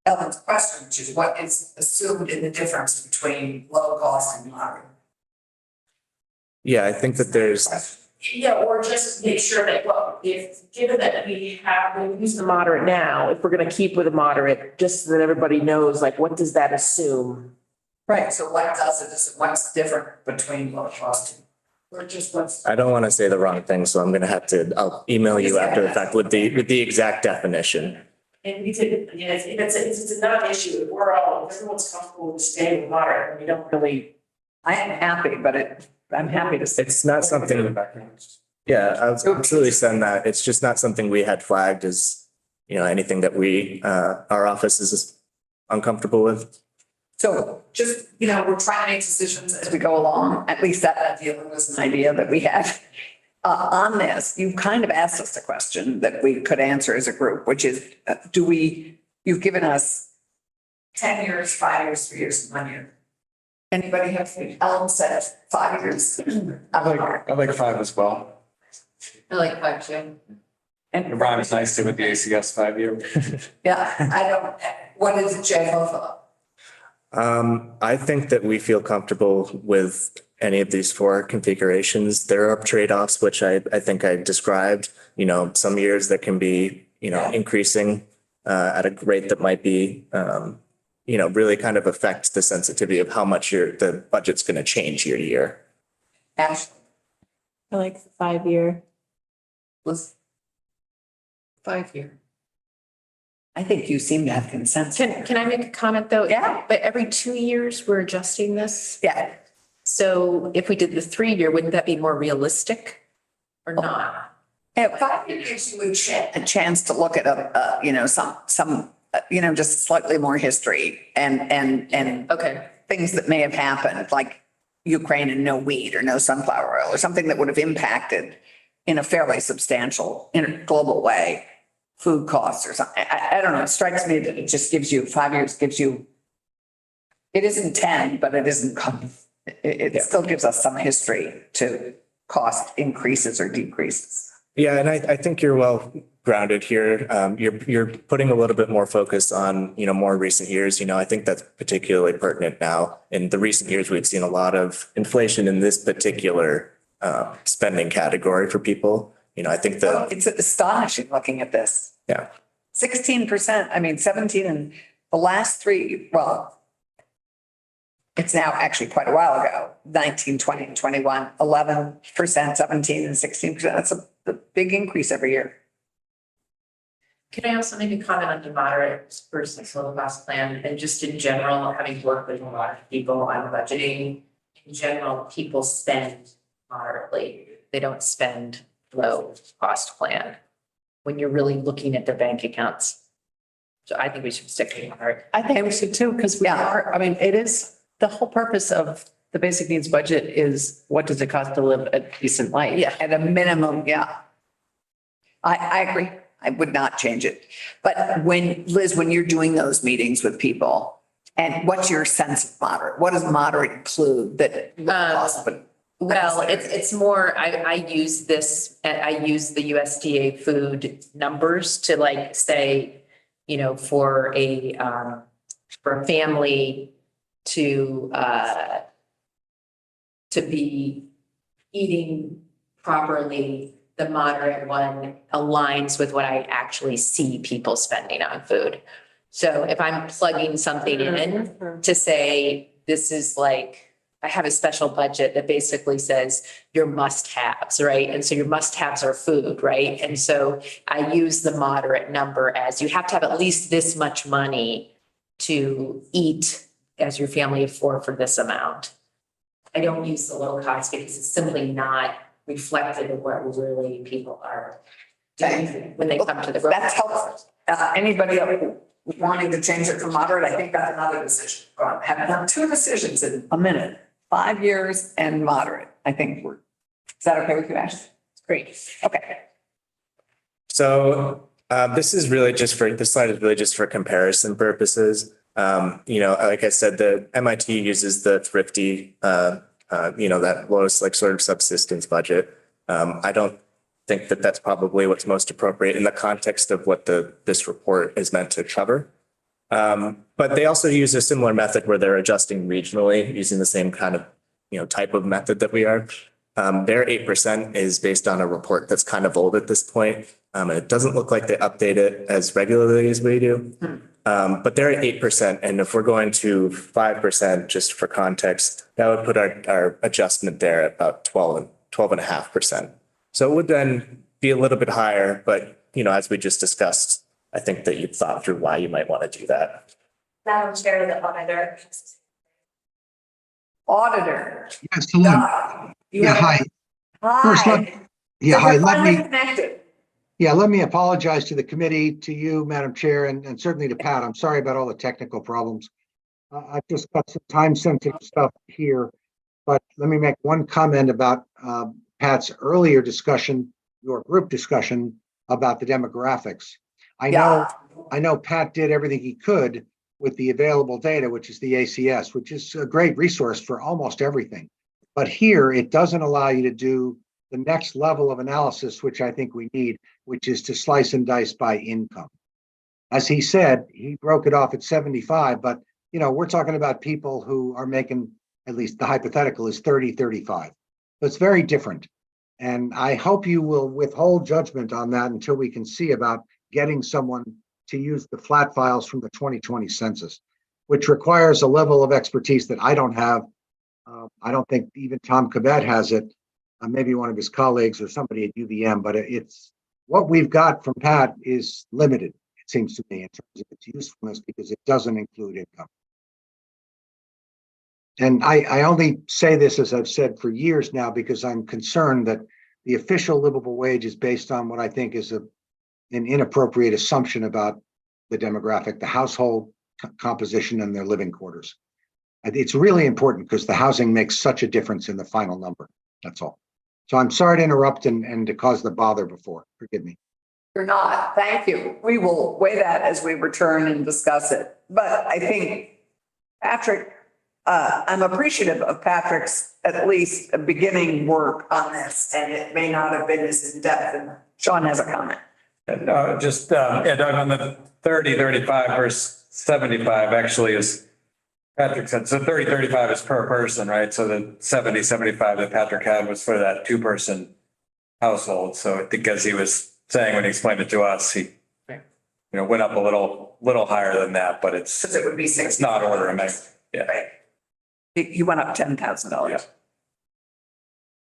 Ellen's question, which is what is assumed in the difference between low cost and moderate? Yeah, I think that there's, Yeah, or just make sure that, well, if, given that we Use the moderate now, if we're gonna keep with a moderate, just so that everybody knows, like, what does that assume? Right, so what does it, what's different between low cost or just what's? I don't want to say the wrong thing, so I'm going to I'll email you after the fact with the exact definition. and we could, if it's a non-issue, if everyone's comfortable with staying with moderate, we don't really. I am happy, but I'm happy to say. It's not something, yeah, I'll absolutely send that. It's just not something we had flagged as, anything that our office is uncomfortable with. So just, we're trying to make decisions as we go along. At least that idea was an idea that we had. On this, you've kind of asked us a question that we could answer as a group, which is, you've given us 10 years, 5 years, 3 years, 1 year. Anybody have, Ellen said 5 years. I like 5 as well. I like 5 too. It rhymes nicely with the ACS 5-year. Yeah, what is it, Jay? I think that we feel comfortable with any of these four configurations. There are trade-offs, which I think I described, some years that can be, increasing at a rate that might be, really kind of affect the sensitivity of how much the budget's going to change year to year. Ashley. I like the 5-year. 5-year. I think you seem to have consensus. Can I make a comment though? Yeah. But every 2 years, we're adjusting this. Yeah. So if we did the 3-year, wouldn't that be more realistic or not? Yeah, 5 years gives you a chance to look at some just slightly more history and Okay. things that may have happened, like Ukraine and no wheat or no sunflower oil or something that would have impacted in a fairly substantial, in a global way, food costs or something. I don't know. It strikes me that it just gives you 5 years, it isn't 10, but it isn't, it still gives us some history to cost increases or decreases. Yeah, and I think you're well grounded here. You're putting a little bit more focus on, more recent years. I think that's particularly pertinent now. In the recent years, we've seen a lot of inflation in this particular spending category for people. I think that It's astonishing looking at this. Yeah. 16%, 17 and the last three, it's now actually quite a while ago, 19, 20, and 21, 11%, 17 and 16%. That's a big increase every year. Can I also maybe comment on the moderate versus low cost plan and just in general, having worked with a lot of people on budgeting, in general, people spend moderately. They don't spend low cost plan when you're really looking at their bank accounts. So I think we should stick with moderate. I think we should too, because it is, the whole purpose of the basic needs budget is what does it cost to live a decent life? Yeah, at a minimum, yeah. I agree. I would not change it. But Liz, when you're doing those meetings with people, and what's your sense of moderate? What does moderate include that? Well, it's more, I use the USDA food numbers to say, for a family to be eating properly, the moderate one aligns with what I actually see people spending on food. So if I'm plugging something in to say, this is I have a special budget that basically says your must-haves, right? And so your must-haves are food, right? And so I use the moderate number as you have to have at least this much money to eat as your family of four for this amount. I don't use the low cost because it's simply not reflective of what really people are doing when they come to the grocery. That's helpful. Anybody else wanting to change it from moderate? I think that's another decision. Have done 2 decisions in a minute, 5 years and moderate. I think is that okay with you, Ashley? Great. Okay. So this slide is really just for comparison purposes. Like I said, the MIT uses the thrifty, that lowest sort of subsistence budget. I don't think that that's probably what's most appropriate in the context of what this report is meant to cover. But they also use a similar method where they're adjusting regionally using the same kind of, type of method that we are. Their 8% is based on a report that's kind of old at this point. And it doesn't look like they update it as regularly as we do. But they're at 8%. And if we're going to 5%, just for context, that would put our adjustment there at about 12.5%. So it would then be a little bit higher, but as we just discussed, I think that you've thought through why you might want to do that. Madam Chair, the auditor. Auditor. Yes, hello. Hi. First, Hi. hi, let me, Connected. let me apologize to the committee, to you, Madam Chair, and certainly to Pat. I'm sorry about all the technical problems. I've just got some time sensitive stuff here, but let me make one comment about Pat's earlier discussion, your group discussion about the demographics. I know Pat did everything he could with the available data, which is the ACS, which is a great resource for almost everything. But here, it doesn't allow you to do the next level of analysis, which I think we need, which is to slice and dice by income. As he said, he broke it off at 75, but we're talking about people who are making, at least the hypothetical is 30, 35. So it's very different. And I hope you will withhold judgment on that until we can see about getting someone to use the flat files from the 2020 census, which requires a level of expertise that I don't have. I don't think even Tom Cabet has it, maybe one of his colleagues or somebody at UVM, but it's what we've got from Pat is limited, it seems to me, in terms of its usefulness, because it doesn't include income. And I only say this, as I've said for years now, because I'm concerned that the official livable wage is based on what I think is an inappropriate assumption about the demographic, the household composition, and their living quarters. It's really important because the housing makes such a difference in the final number. That's all. So I'm sorry to interrupt and to cause the bother before. Forgive me. You're not. Thank you. We will weigh that as we return and discuss it. But I think, Patrick, I'm appreciative of Patrick's at least beginning work on this, and it may not have been as in-depth. And Sean has a comment. Doug, on the 30, 35 versus 75 actually is, Patrick said, so 30, 35 is per person, right? So the 70, 75 that Patrick had was for that 2-person household. So I think as he was saying when he explained it to us, he went up a little higher than that, but it's It would be 60. It's not order of magnitude. Yeah. Right. You went up $10,000. Yeah.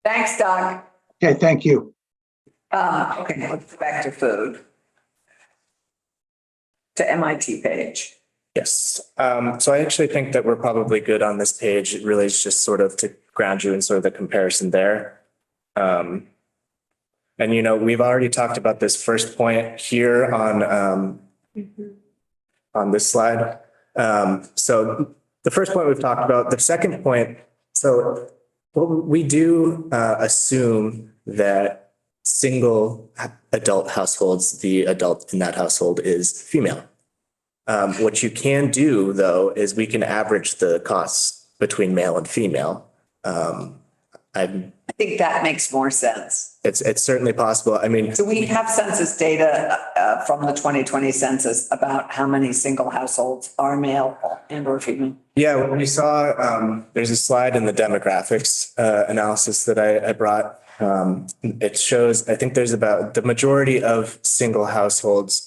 Thanks, Doug. Okay, thank you. Okay, let's go back to food. To MIT page. Yes. So I actually think that we're probably good on this page. It really is just sort of to ground you in sort of the comparison there. And, we've already talked about this first point here on this slide. So the first point we've talked about, the second point. So we do assume that single adult households, the adult in that household is female. What you can do, though, is we can average the costs between male and female. I think that makes more sense. It's certainly possible. I mean, Do we have census data from the 2020 census about how many single households are male and or female? yeah, when we saw, there's a slide in the demographics analysis that I brought. It shows, I think there's about the majority of single households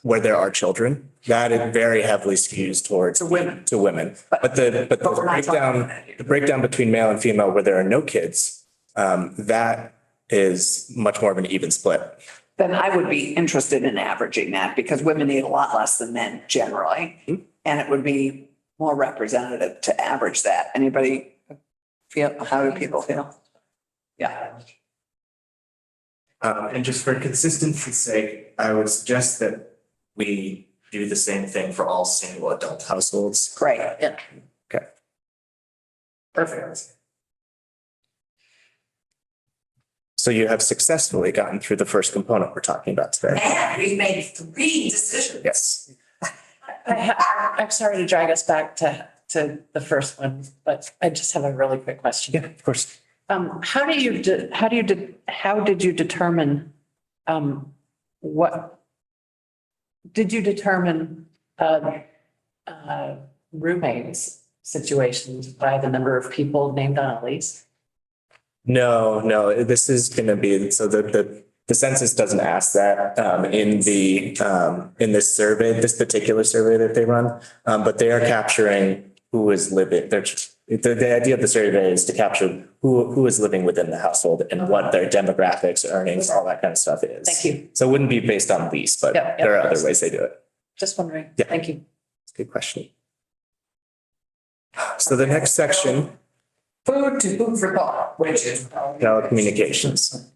where there are children, that it very heavily skews towards women. But the breakdown between male and female where there are no kids, that is much more of an even split. Then I would be interested in averaging that because women need a lot less than men generally. And it would be more representative to average that. Anybody feel, how do people feel? Yeah. And just for consistency's sake, I would suggest that we do the same thing for all single adult households. Great. Yeah. Okay. Perfect. So you have successfully gotten through the first component we're talking about today. Man, we've made 3 decisions. Yes. I'm sorry to drag us back to the first one, but I just have a really quick question. Yeah, of course. How did you determine, what did you determine, roommates situations by the number of people named on a lease? No, this is gonna be, so the census doesn't ask that, in this survey, this particular survey that they run. But they are capturing who is living, the idea of the survey is to capture who is living within the household and what their demographics, earnings, all that kind of stuff is. Thank you. So it wouldn't be based on lease, but Yep, there are other ways they do it. Just wondering. Yeah. Thank you. It's a good question. So the next section, Food to food for thought, which is. telecommunications.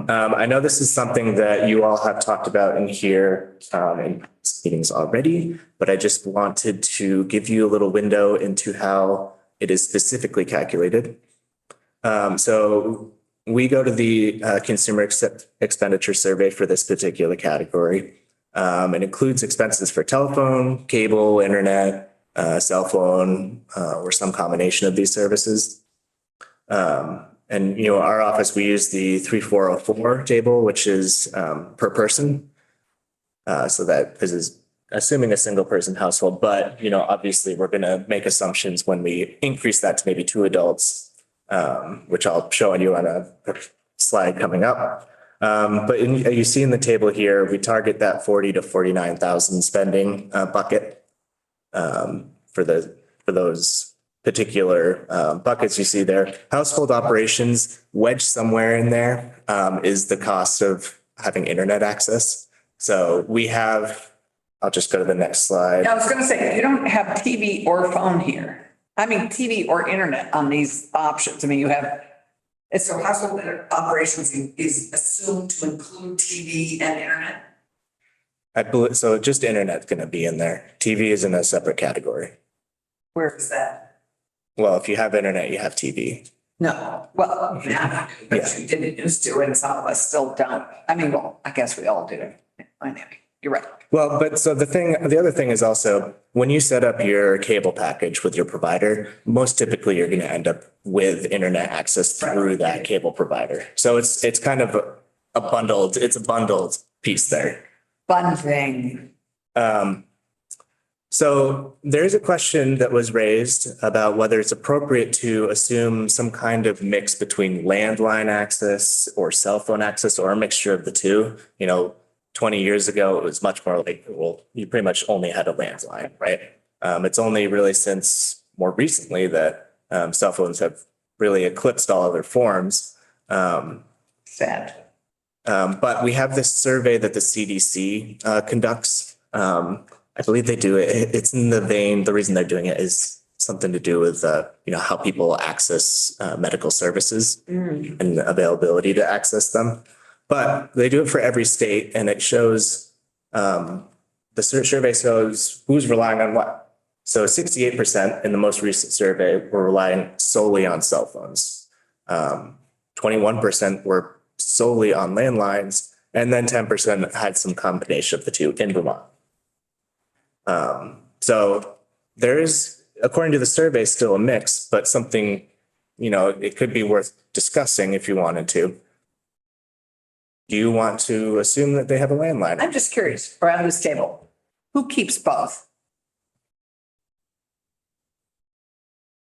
I know this is something that you all have talked about in here, in meetings already, but I just wanted to give you a little window into how it is specifically calculated. So we go to the consumer expenditure survey for this particular category. It includes expenses for telephone, cable, internet, cell phone, or some combination of these services. And, you know, our office, we use the 3404 table, which is per person. So that this is assuming a single person household, but, you know, obviously we're going to make assumptions when we increase that to maybe 2 adults, which I'll show you on a slide coming up. But you see in the table here, we target that 40 to 49,000 spending bucket for those particular buckets you see there. Household operations wedged somewhere in there is the cost of having internet access. So we have, I'll just go to the next slide. I was gonna say, you don't have TV or phone here. I mean, TV or internet on these options. I mean, you have, So household operations is assumed to include TV and internet? I believe, so just internet's gonna be in there. TV is in a separate category. where is that? Well, if you have internet, you have TV. No, well, yeah, but you didn't used to, and some of us still don't. I mean, well, I guess we all do. Anyway, you're right. Well, but so the other thing is also, when you set up your cable package with your provider, most typically you're gonna end up with internet access through that cable provider. So it's kind of a bundled piece there. Bundling. So there's a question that was raised about whether it's appropriate to assume some kind of mix between landline access or cell phone access, or a mixture of the two. You know, 20 years ago, it was much more like, well, you pretty much only had a landline, right? It's only really since more recently that cell phones have really eclipsed all other forms. Sad. But we have this survey that the CDC conducts. I believe they do it. It's in the vein, the reason they're doing it is something to do with, you know, how people access medical services and the availability to access them. But they do it for every state, and it shows, the survey shows who's relying on what. So 68% in the most recent survey were relying solely on cell phones. 21% were solely on landlines, and then 10% had some combination of the two in Vermont. So there is, according to the survey, still a mix, but something, you know, it could be worth discussing if you wanted to. Do you want to assume that they have a landline? I'm just curious, around this table, who keeps both?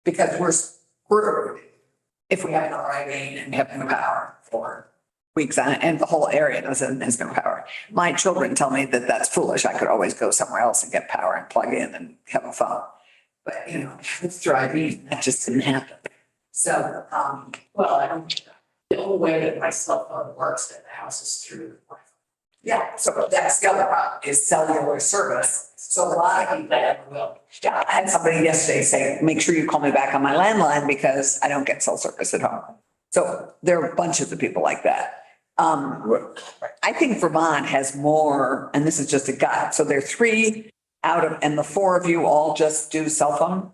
Because we're screwed if we have an RIV and have no power for weeks on it, and the whole area has no power. My children tell me that that's foolish. I could always go somewhere else and get power and plug in and have a phone. But, you know, it's driving, that just didn't happen. So, Well, the only way that my cell phone works at the house is through Wi-Fi. yeah, so that's the other problem, is cellular service. So a lot of people, yeah, I had somebody yesterday say, make sure you call me back on my landline because I don't get cell service at home. So there are bunches of people like that. I think Vermont has more, and this is just a gut, so there are 3 out of, and the 4 of you all just do cell phone?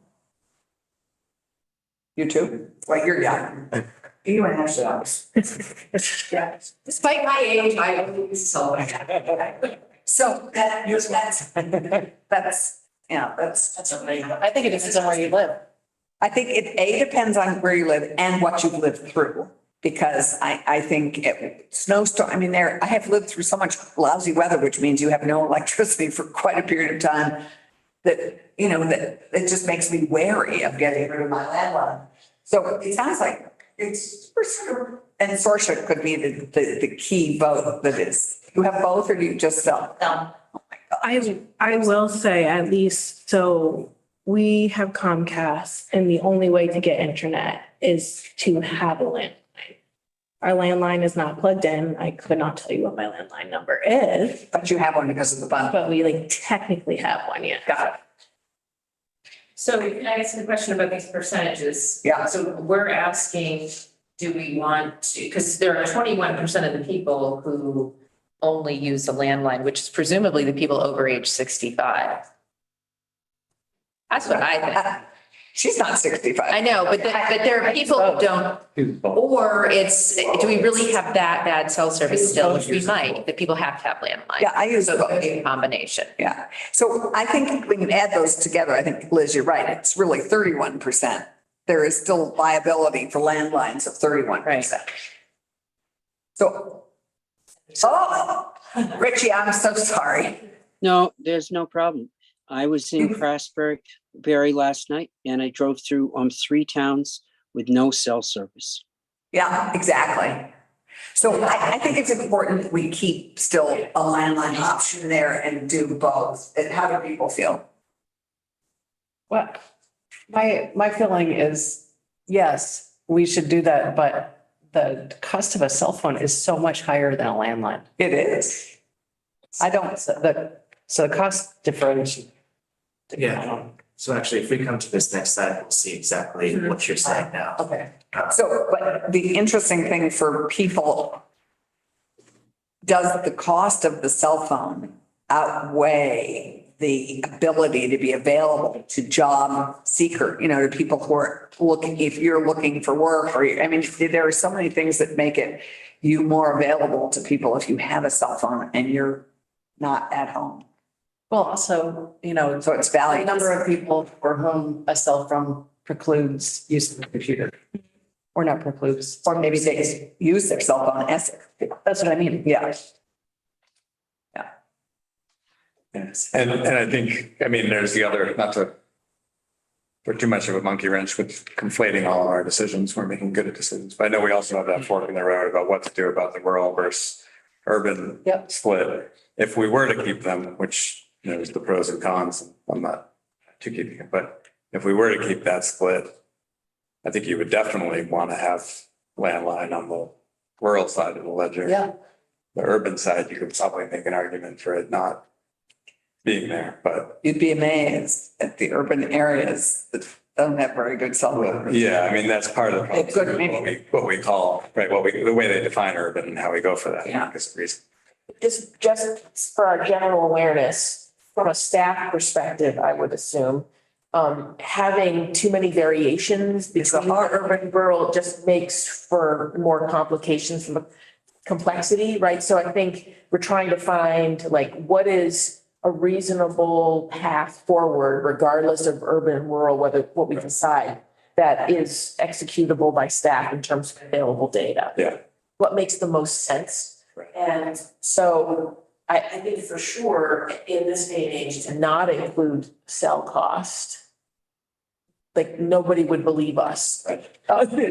You too? Well, you're young. You and Ashley, yeah. Despite my age, I only use cell phone. So that's, yeah, that's amazing. I think it depends on where you live. I think it depends on where you live and what you've lived through. Because I think snowstorm, I mean, I have lived through so much lousy weather, which means you have no electricity for quite a period of time. That, you know, that it just makes me wary of getting rid of my landline. So it sounds like it's, and Sorsha could be the key vote that is. You have both, or do you just sell? I will say at least, so we have Comcast and the only way to get internet is to have a landline. Our landline is not plugged in. I could not tell you what my landline number is, But you have one because of the bundle. but we like technically have one, yeah. Got it. So can I ask a question about these percentages? Yeah. So we're asking do we want to, because there are 21% of the people who only use the landline, which is presumably the people over age 65. That's what I think. She's not 65. I know, but there are people who don't, or it's, do we really have that bad cell service still, which we might, that people have to have landline? Yeah, I use So both. it's a combination. Yeah. So I think we can add those together. I think, Liz, you're right. It's really 31%. There is still liability for landlines of 31%. So, Richie, I'm so sorry. No, there's no problem. I was in Craftsbury last night and I drove through 3 towns with no cell service. Yeah, exactly. So I think it's important that we keep still a landline option there and do both. And how do people feel? Well, my feeling is, yes, we should do that, but the cost of a cell phone is so much higher than a landline. It is. I don't, So the cost differential. Yeah. So actually, if we come to this next slide, we'll see exactly what you're saying now. Okay. so, but the interesting thing for people, does the cost of the cell phone outweigh the ability to be available to job seeker, to people who are looking, if you're looking for work or, there are so many things that make it you more available to people if you have a cell phone and you're not at home. Well, also, So it's a valuable. number of people for whom a cell phone precludes use of the computer. Or not precludes. Or maybe they use their cell phone as, That's what I mean. yeah. Yes. And I think, there's the other, not to put too much of a monkey wrench with conflating all of our decisions. We're making good decisions, but I know we also have that fork in the road about what to do about the rural versus urban Yep. split. If we were to keep them, which, there's the pros and cons, I'm not too keeping it, but if we were to keep that split, I think you would definitely want to have landline on the rural side of the ledger. Yeah. The urban side, you could probably make an argument for it not being there, but You'd be amazed at the urban areas that don't have very good cell phone. yeah, that's part of the It could problem. maybe- What we call, right, the way they define urban and how we go for that. Yeah. Is the reason. Just for our general awareness, from a staff perspective, I would assume, having too many variations between urban and rural just makes for more complications from a complexity, right? So I think we're trying to find what is a reasonable path forward, regardless of urban and rural, what we decide that is executable by staff in terms of available data. Yeah. What makes the most sense? Right. And so I think for sure, in this day and age, to not include cell cost, nobody would believe us. To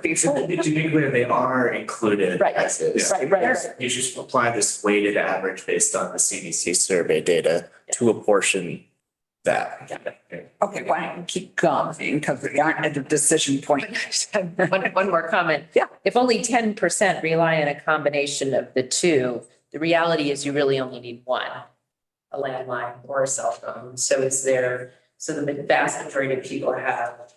be clear, they are included. Right, as is. right. You just apply this weighted average based on the CDC survey data to apportion that. Okay, why don't we keep going because we aren't at the decision point. One more comment. Yeah. If only 10% rely on a combination of the two, the reality is you really only need one, a landline or a cell phone. So the vast majority of people have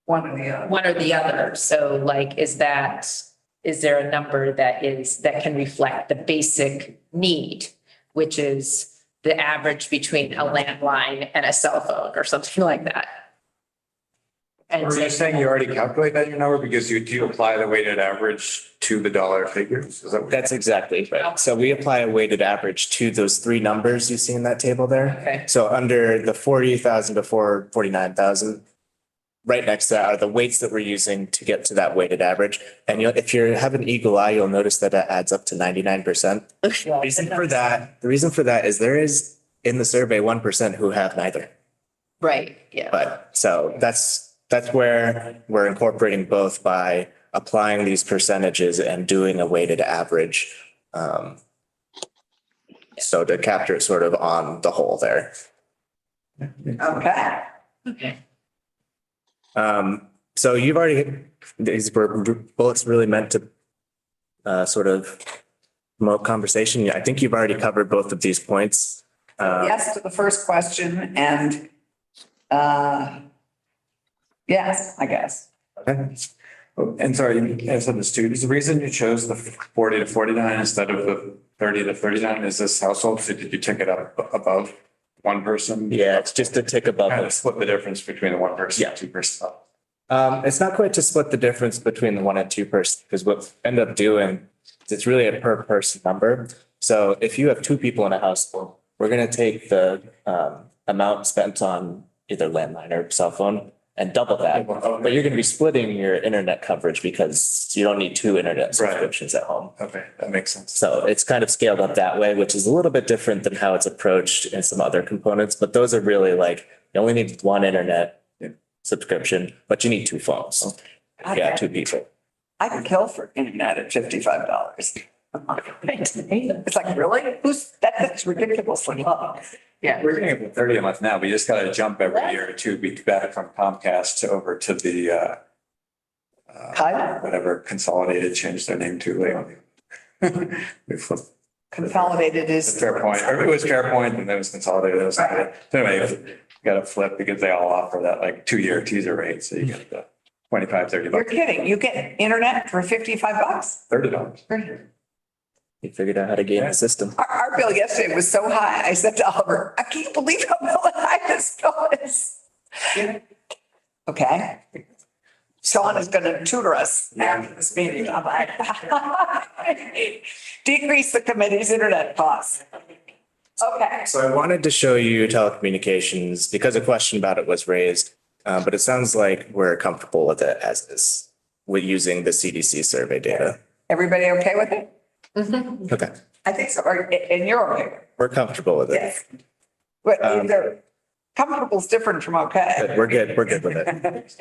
One or the other. one or the other. So is there a number that can reflect the basic need, which is the average between a landline and a cell phone or something like that? And Are you saying you already calculate that your number because you do apply the weighted average to the dollar figures? Is that what? That's exactly right. So we apply a weighted average to those 3 numbers you see in that table there. Okay. So under the 40,000 to 49,000, right next to that are the weights that we're using to get to that weighted average. And if you have an eagle eye, you'll notice that it adds up to 99%. The reason for that is there is in the survey 1% who have neither. Right, yeah. But so that's where we're incorporating both by applying these percentages and doing a weighted average. So to capture it sort of on the whole there. Okay. Okay. So you've already, these were bullets really meant to sort of promote conversation. I think you've already covered both of these points. Yes to the first question and yes, I guess. Okay. Oh, and sorry, I said this too. Is the reason you chose the 40 to 49 instead of the 30 to 39? Is this household? So did you tick it up above one person? Yeah, it's just a tick above. Kind of split the difference between the one person and two person. It's not quite to split the difference between the one and two person, because what we end up doing is it's really a per person number. So if you have two people in a household, we're gonna take the amount spent on either landline or cell phone and double that. But you're gonna be splitting your internet coverage because you don't need two internet subscriptions at home. Okay, that makes sense. So it's kind of scaled up that way, which is a little bit different than how it's approached in some other components, but those are really like, you only need one internet subscription, but you need two phones. Yeah, two people. I can kill for internet at $55. It's like, really? That's ridiculously low. Yeah. We're getting up to 30 a month now. We just gotta jump every year to be back from Comcast to over to the whatever Consolidated changed their name to lately. We flipped. Consolidated is. Fairpoint, or it was Fairpoint and then it was Consolidated. It was- So anyway, you gotta flip because they all offer that like 2-year teaser rate. So you get the 25, 30 You're bucks, kidding. You get internet for $55? $30. You figured out how to game the system. Our bill yesterday was so high. I said to Oliver, I can't believe how high this bill is. Okay. Sean is going to tutor us after this meeting. I'm like, decrease the committee's internet costs. Okay. So I wanted to show you telecommunications because a question about it was raised. But it sounds like we're comfortable with it as is, with using the CDC survey data. Everybody okay with it? Okay, I think so. And you're okay with it? we're comfortable with it. Yes. But either comfortable is different from okay. We're good with it.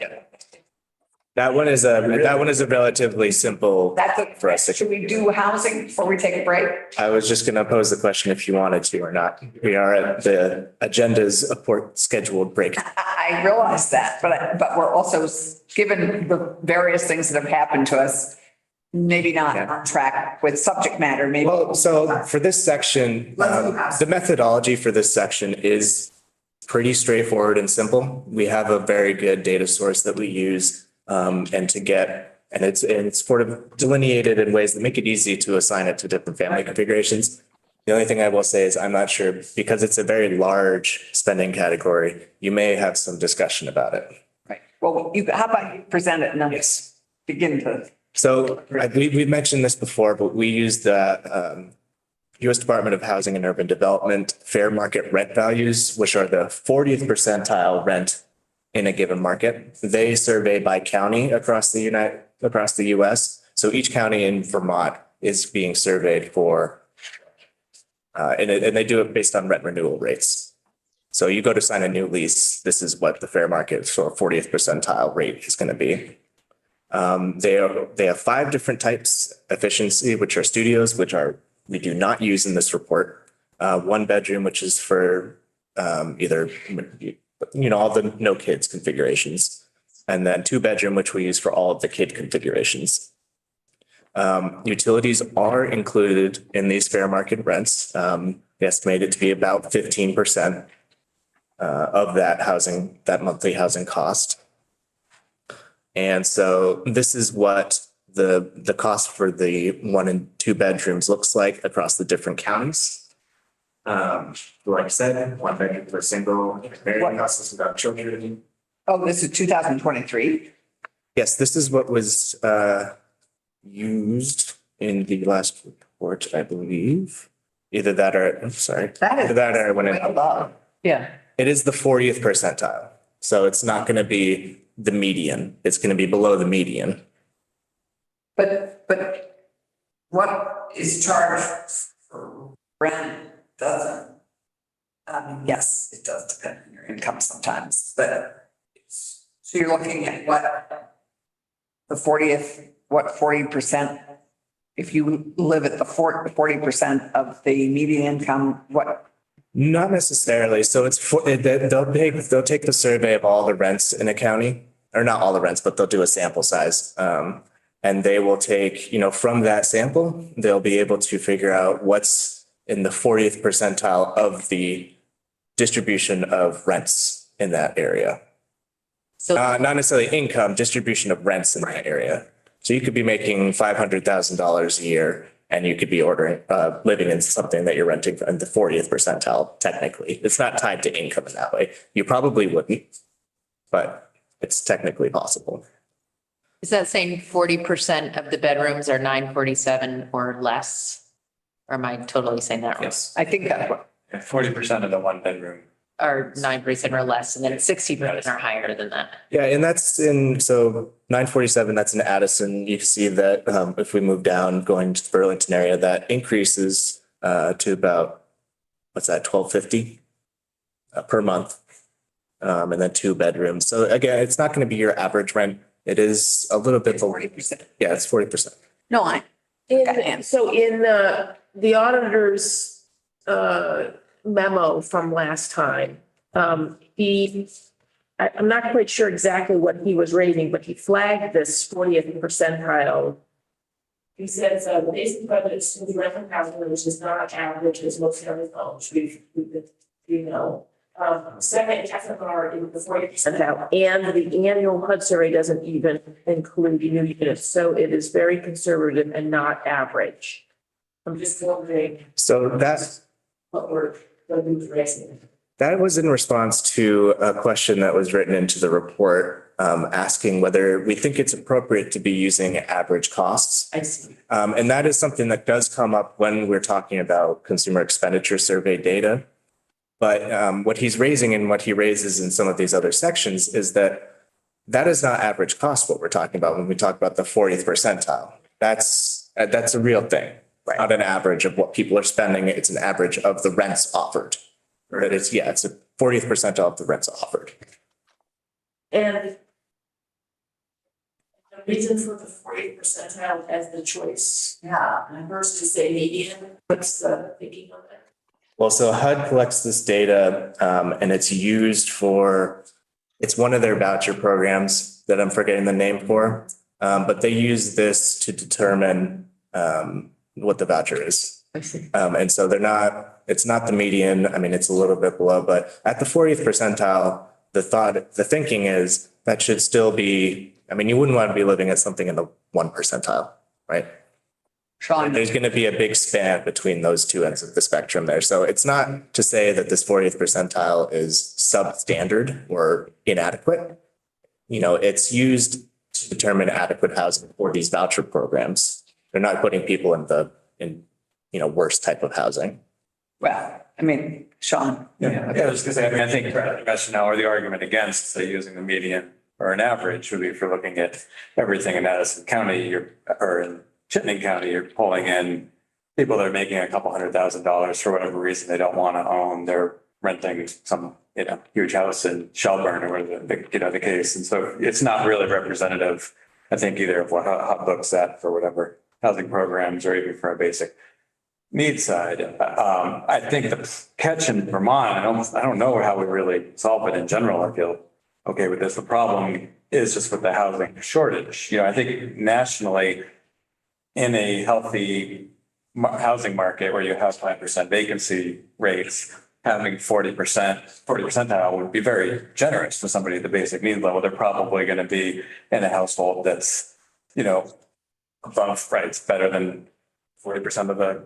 That one is a relatively simple That's it. for us to. Should we do housing before we take a break? I was just going to pose the question if you wanted to or not. We are at the agenda's scheduled break. I realize that, but we're also, given the various things that have happened to us, maybe not on track with subject matter, maybe. Well, so for this section, the methodology for this section is pretty straightforward and simple. We have a very good data source that we use, and it's sort of delineated in ways that make it easy to assign it to different family configurations. The only thing I will say is I'm not sure, because it's a very large spending category, you may have some discussion about it. Right. Well, how about you present it and then begin to. So we mentioned this before, but we use the U.S. Department of Housing and Urban Development fair market rent values, which are the 40th percentile rent in a given market. They survey by county across the U.S. So each county in Vermont is being surveyed for, and they do it based on rent renewal rates. So you go to sign a new lease, this is what the fair market for 40th percentile rate is going to be. They have 5 different types: efficiency, which are studios, we do not use in this report. 1 bedroom, which is for either, all the no kids configurations. And then 2 bedroom, which we use for all of the kid configurations. Utilities are included in these fair market rents. We estimate it to be about 15% of that monthly housing cost. And so this is what the cost for the 1 and 2 bedrooms looks like across the different counties. Like I said, 1 bedroom for single, married houses without children. Oh, this is 2023? Yes, this is what was used in the last report, I believe. Either that or, I'm sorry. Either that or when Yeah. it is the 40th percentile. So it's not going to be the median. It's going to be below the median. But what is charged for rent doesn't, Yes, it does depend on your income sometimes, but so you're looking at what? The 40%? If you live at the 40% of the median income, what? Not necessarily. So they'll take the survey of all the rents in a county, or not all the rents, but they'll do a sample size. And they will take, from that sample, they'll be able to figure out what's in the 40th percentile of the distribution of rents in that area. So, Not necessarily income, distribution of rents in that area. So you could be making $500,000 a year and you could be living in something that you're renting in the 40th percentile, technically. It's not tied to income in that way. You probably wouldn't, but it's technically possible. is that saying 40% of the bedrooms are 947 or less? Or am I totally saying that wrong? Yes. I think that's what, 40% of the one bedroom. Or 947 or less, and then 60% are higher than that. Yeah, and that's so 947, that's in Addison. You can see that if we move down going to the Burlington area, that increases to about, what's that, 1250 per month. And then 2 bedrooms. So again, it's not going to be your average rent. It is a little bit. 40%. Yeah, it's 40%. No, I, So in the auditor's memo from last time, I'm not quite sure exactly what he was rating, but he flagged this 40th percentile. He says, the basic budget assumes rental housing, which is not average, as most county homes, we've been, you know. Second, FFR in the 40%. Percentile, and the annual HUD survey doesn't even include new units, so it is very conservative and not average. I'm just wondering So what we're raising. that was in response to a question that was written into the report, asking whether we think it's appropriate to be using average costs. I see. And that is something that does come up when we're talking about consumer expenditure survey data. But what he's raising and what he raises in some of these other sections is that is not average cost, what we're talking about when we talk about the 40th percentile. That's a real thing, not an average of what people are spending. It's an average of the rents offered. But it's a 40th percentile of the rents offered. And the reason for the 40th percentile as the choice versus say median, what's the thinking on that? Well, so HUD collects this data and it's used it's one of their voucher programs that I'm forgetting the name for. But they use this to determine what the voucher is. I see. And so it's not the median. I mean, it's a little bit below, but at the 40th percentile, the thinking is that should still be, I mean, you wouldn't want to be living at something in the 1 percentile, right? Sean, There's going to be a big span between those two ends of the spectrum there. So it's not to say that this 40th percentile is substandard or inadequate. You know, it's used to determine adequate housing for these voucher programs. They're not putting people in worst type of housing. well, I mean, Sean. Yeah, I was gonna say, I mean, I think the rationale or the argument against, say, using the median or an average would be if you're looking at everything in Addison County, or in Chittenden County, you're pulling in people that are making a couple $100,000 for whatever reason they don't want to own. They're renting some, huge house in Shelburne or whatever the case. And so it's not really representative, I think, either of what HUD looks at for whatever housing programs or even for a basic needs side. I think the catch in Vermont, I don't know how we really solve it in general. I feel okay with this. The problem is just with the housing shortage. I think nationally, in a healthy housing market where you have 5% vacancy rates, having 40% would be very generous for somebody at the basic need level. They're probably going to be in a household that's, above, right, it's better than 40% of the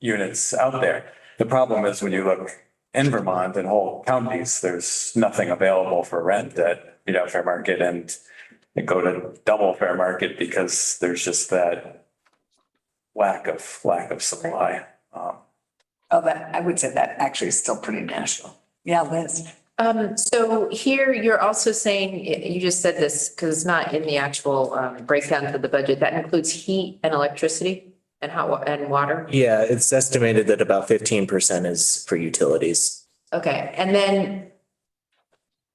units out there. The problem is when you look in Vermont and whole counties, there's nothing available for rent at, fair market, and they go to double fair market because there's just that lack of supply. I would say that actually is still pretty national. Yeah, Liz. So here you're also saying, you just said this because it's not in the actual breakdown of the budget, that includes heat and electricity and and water? Yeah, it's estimated that about 15% is for utilities. Okay, and then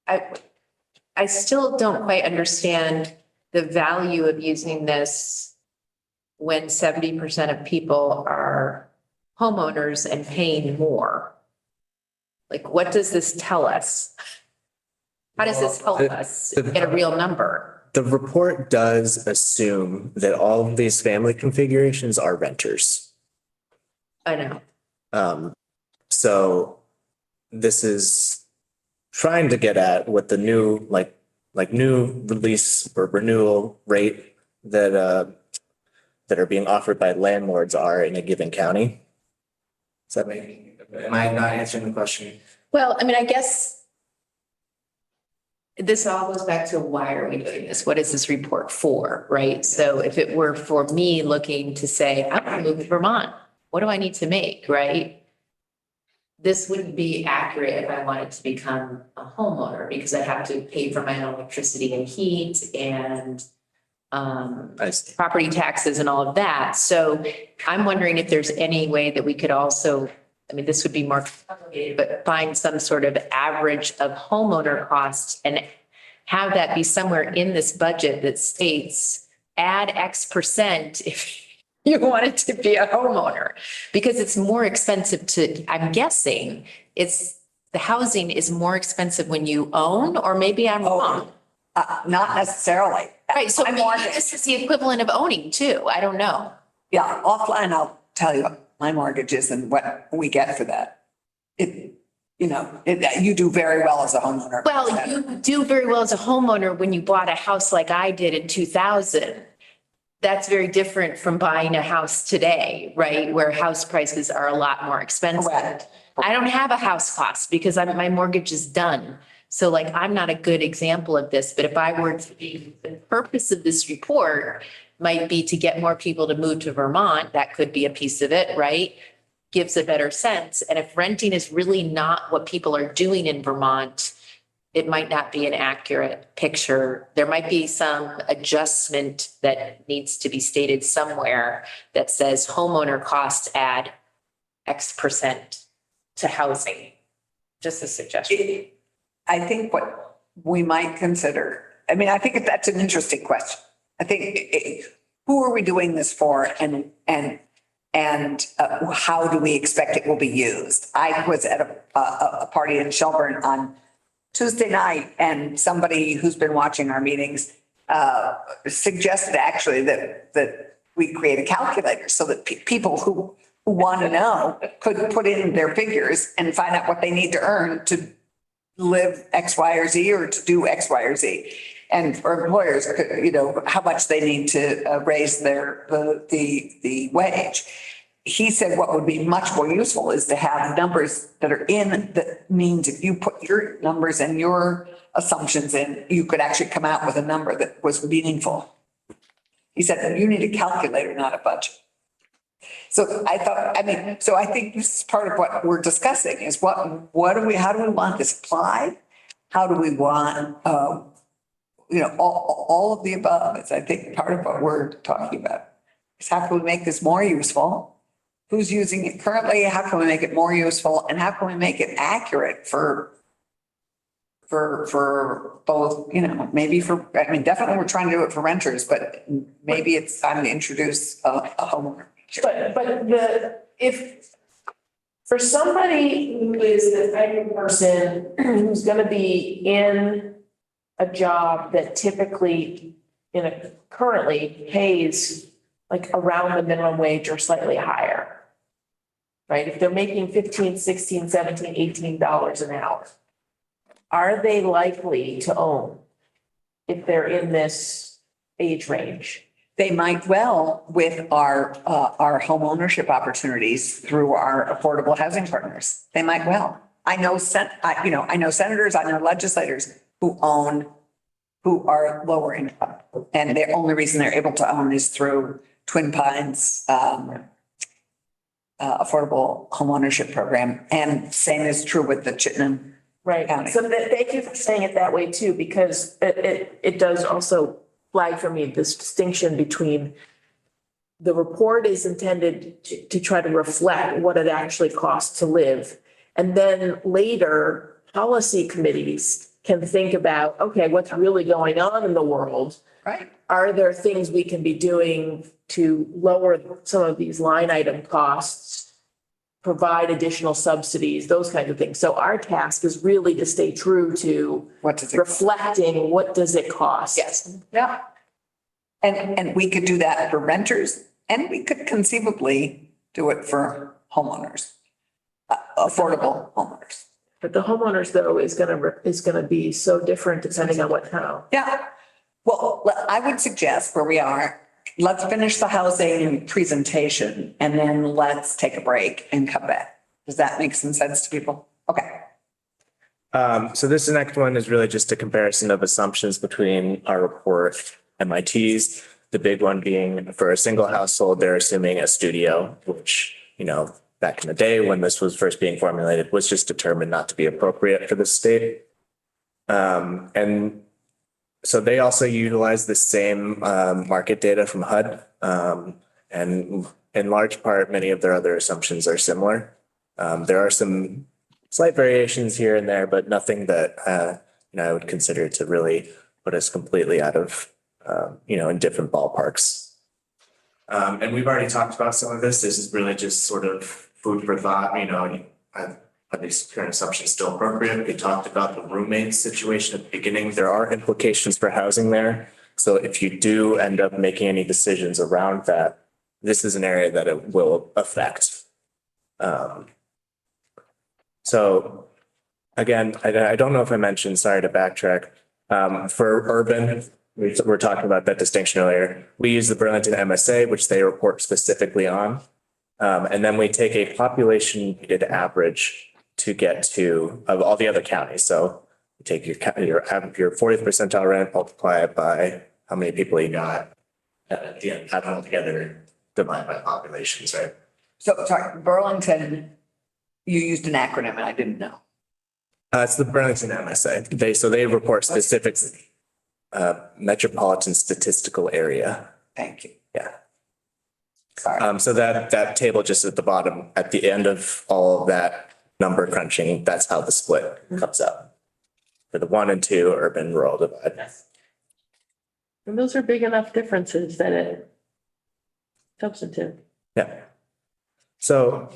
I still don't quite understand the value of using this when 70% of people are homeowners and paying more. Like, what does this tell us? How does this help us get a real number? The report does assume that all of these family configurations are renters. I know. So this is trying to get at what the new like new release or renewal rate that are being offered by landlords are in a given county. Does that make, am I not answering the question? Well, I mean, I guess this all goes back to why are we doing this? What is this report for, right? So if it were for me looking to say, I'm gonna move to Vermont, what do I need to make, right? This wouldn't be accurate if I wanted to become a homeowner because I have to pay for my own electricity and heat and I see. property taxes and all of that. So I'm wondering if there's any way that we could also, I mean, this would be more complicated, but find some sort of average of homeowner costs and have that be somewhere in this budget that states add X% if you wanted to be a homeowner. Because it's more expensive to, I'm guessing, the housing is more expensive when you own, or maybe I'm wrong. Not necessarily. Right, so My maybe mortgage- this is the equivalent of owning too. I don't know. Yeah, offline, I'll tell you my mortgage is and what we get for that. You do very well as a homeowner. Well, you do very well as a homeowner when you bought a house like I did in 2000. That's very different from buying a house today, right? Where house prices are a lot more expensive. Correct. I don't have a house cost because my mortgage is done. So like, I'm not a good example of this, but if I were to be, the purpose of this report might be to get more people to move to Vermont. That could be a piece of it, right? Gives a better sense. And if renting is really not what people are doing in Vermont, it might not be an accurate picture. There might be some adjustment that needs to be stated somewhere that says homeowner costs add X% to housing. Just a suggestion. I think what we might consider, I mean, I think that's an interesting question. I think, who are we doing this for and how do we expect it will be used? I was at a party in Shelburne on Tuesday night and somebody who's been watching our meetings suggested actually that we create a calculator so that people who want to know could put in their figures and find out what they need to earn to live X, Y, or Z or to do X, Y, or Z. And for employers, how much they need to raise the wage. He said what would be much more useful is to have numbers that are in that means if you put your numbers and your assumptions in, you could actually come out with a number that was meaningful. He said, you need a calculator, not a budget. So I thought, so I think this is part of what we're discussing is how do we want this applied? How do we want, all of the above is, I think, part of what we're talking about. Is how can we make this more useful? Who's using it currently? How can we make it more useful? And how can we make it accurate for both, definitely we're trying to do it for renters, but maybe it's time to introduce a homeowner. But if for somebody who is the type of person who's gonna be in a job that typically currently pays like around the minimum wage or slightly higher, right? If they're making $15, $16, $17, $18 an hour, are they likely to own if they're in this age range? They might well with our home ownership opportunities through our affordable housing partners. They might well. I know senators, I know legislators who are lower income. And the only reason they're able to own is through Twin Pines affordable home ownership program. And same is true with the Chittenden County. So thank you for saying it that way too, because it does also flag for me this distinction between the report is intended to try to reflect what it actually costs to live. And then later, policy committees can think about, okay, what's really going on in the world? Right. Are there things we can be doing to lower some of these line item costs, provide additional subsidies, those kinds of things? So our task is really to stay true to reflecting what does it cost? Yes. Yeah. And we could do that for renters and we could conceivably do it for homeowners, affordable homeowners. But the homeowners though is gonna be so different depending on what town. Yeah. Well, I would suggest where we are, let's finish the housing presentation and then let's take a break and come back. Does that make some sense to people? Okay. So this next one is really just a comparison of assumptions between our report and MIT's. The big one being for a single household, they're assuming a studio, which, you know, back in the day when this was first being formulated was just determined not to be appropriate for the state. And so they also utilize the same market data from HUD. And in large part, many of their other assumptions are similar. There are some slight variations here and there, but nothing that I would consider to really put us completely out of in different ballparks. And we've already talked about some of this. This is really just sort of food for thought, are these current assumptions still appropriate? We talked about the roommate situation at the beginning. There are implications for housing there. So if you do end up making any decisions around that, this is an area that it will affect. So again, I don't know if I mentioned, sorry to backtrack. For urban, we were talking about that distinction earlier. We use the Burlington MSA, which they report specifically on. And then we take a population weighted average to get to of all the other counties. So you take your 40th percentile rent, multiply it by how many people you got. At the end, add them all together, divide by populations, right? So, sorry, Burlington, you used an acronym and I didn't know. It's the Burlington MSA. They report specifically metropolitan statistical area. Thank you. Yeah. Sorry. So that table just at the bottom, at the end of all of that number crunching, that's how the split comes out. For the 1 and 2 urban rural divide. And those are big enough differences that it's substantive. Yeah. So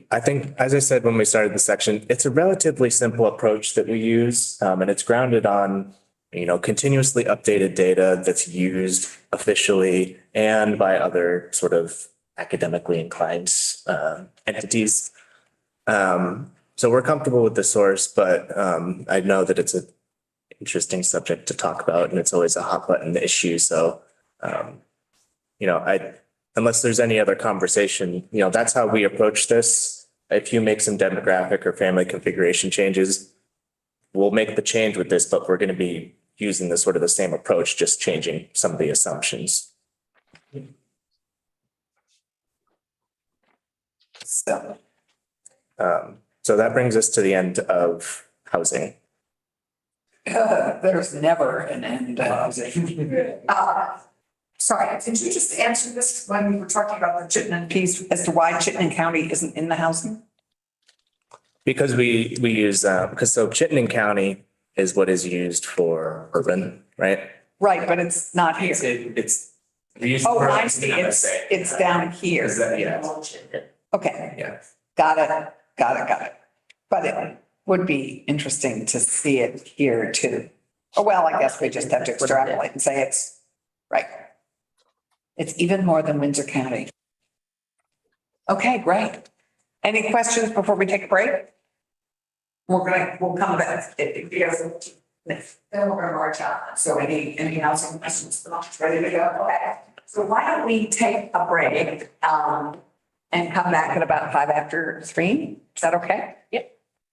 I think, as I said, when we started the section, it's a relatively simple approach that we use, and it's grounded on, continuously updated data that's used officially and by other sort of academically inclined entities. So we're comfortable with the source, but I know that it's an interesting subject to talk about, and it's always a hot button issue. So, unless there's any other conversation, that's how we approach this. If you make some demographic or family configuration changes, we'll make the change with this, but we're going to be using the sort of the same approach, just changing some of the assumptions. So that brings us to the end of housing. There's never an end to housing. Sorry, did you just answer this when we were talking about the Chittenden piece as to why Chittenden County isn't in the housing? Because we use, so Chittenden County is what is used for urban, right? Right, but it's not here. It's. Oh, I see. It's down here. Yeah. Okay. Yeah. Got it. But it would be interesting to see it here too. Oh, well, I guess we just have to extrapolate and say it's right. It's even more than Windsor County. Okay, great. Any questions before we take a break? We'll come back because then we're gonna march on. So any housing questions? Ready to go? Okay. So why don't we take a break, and come back at about 3:05? Is that okay? Yep.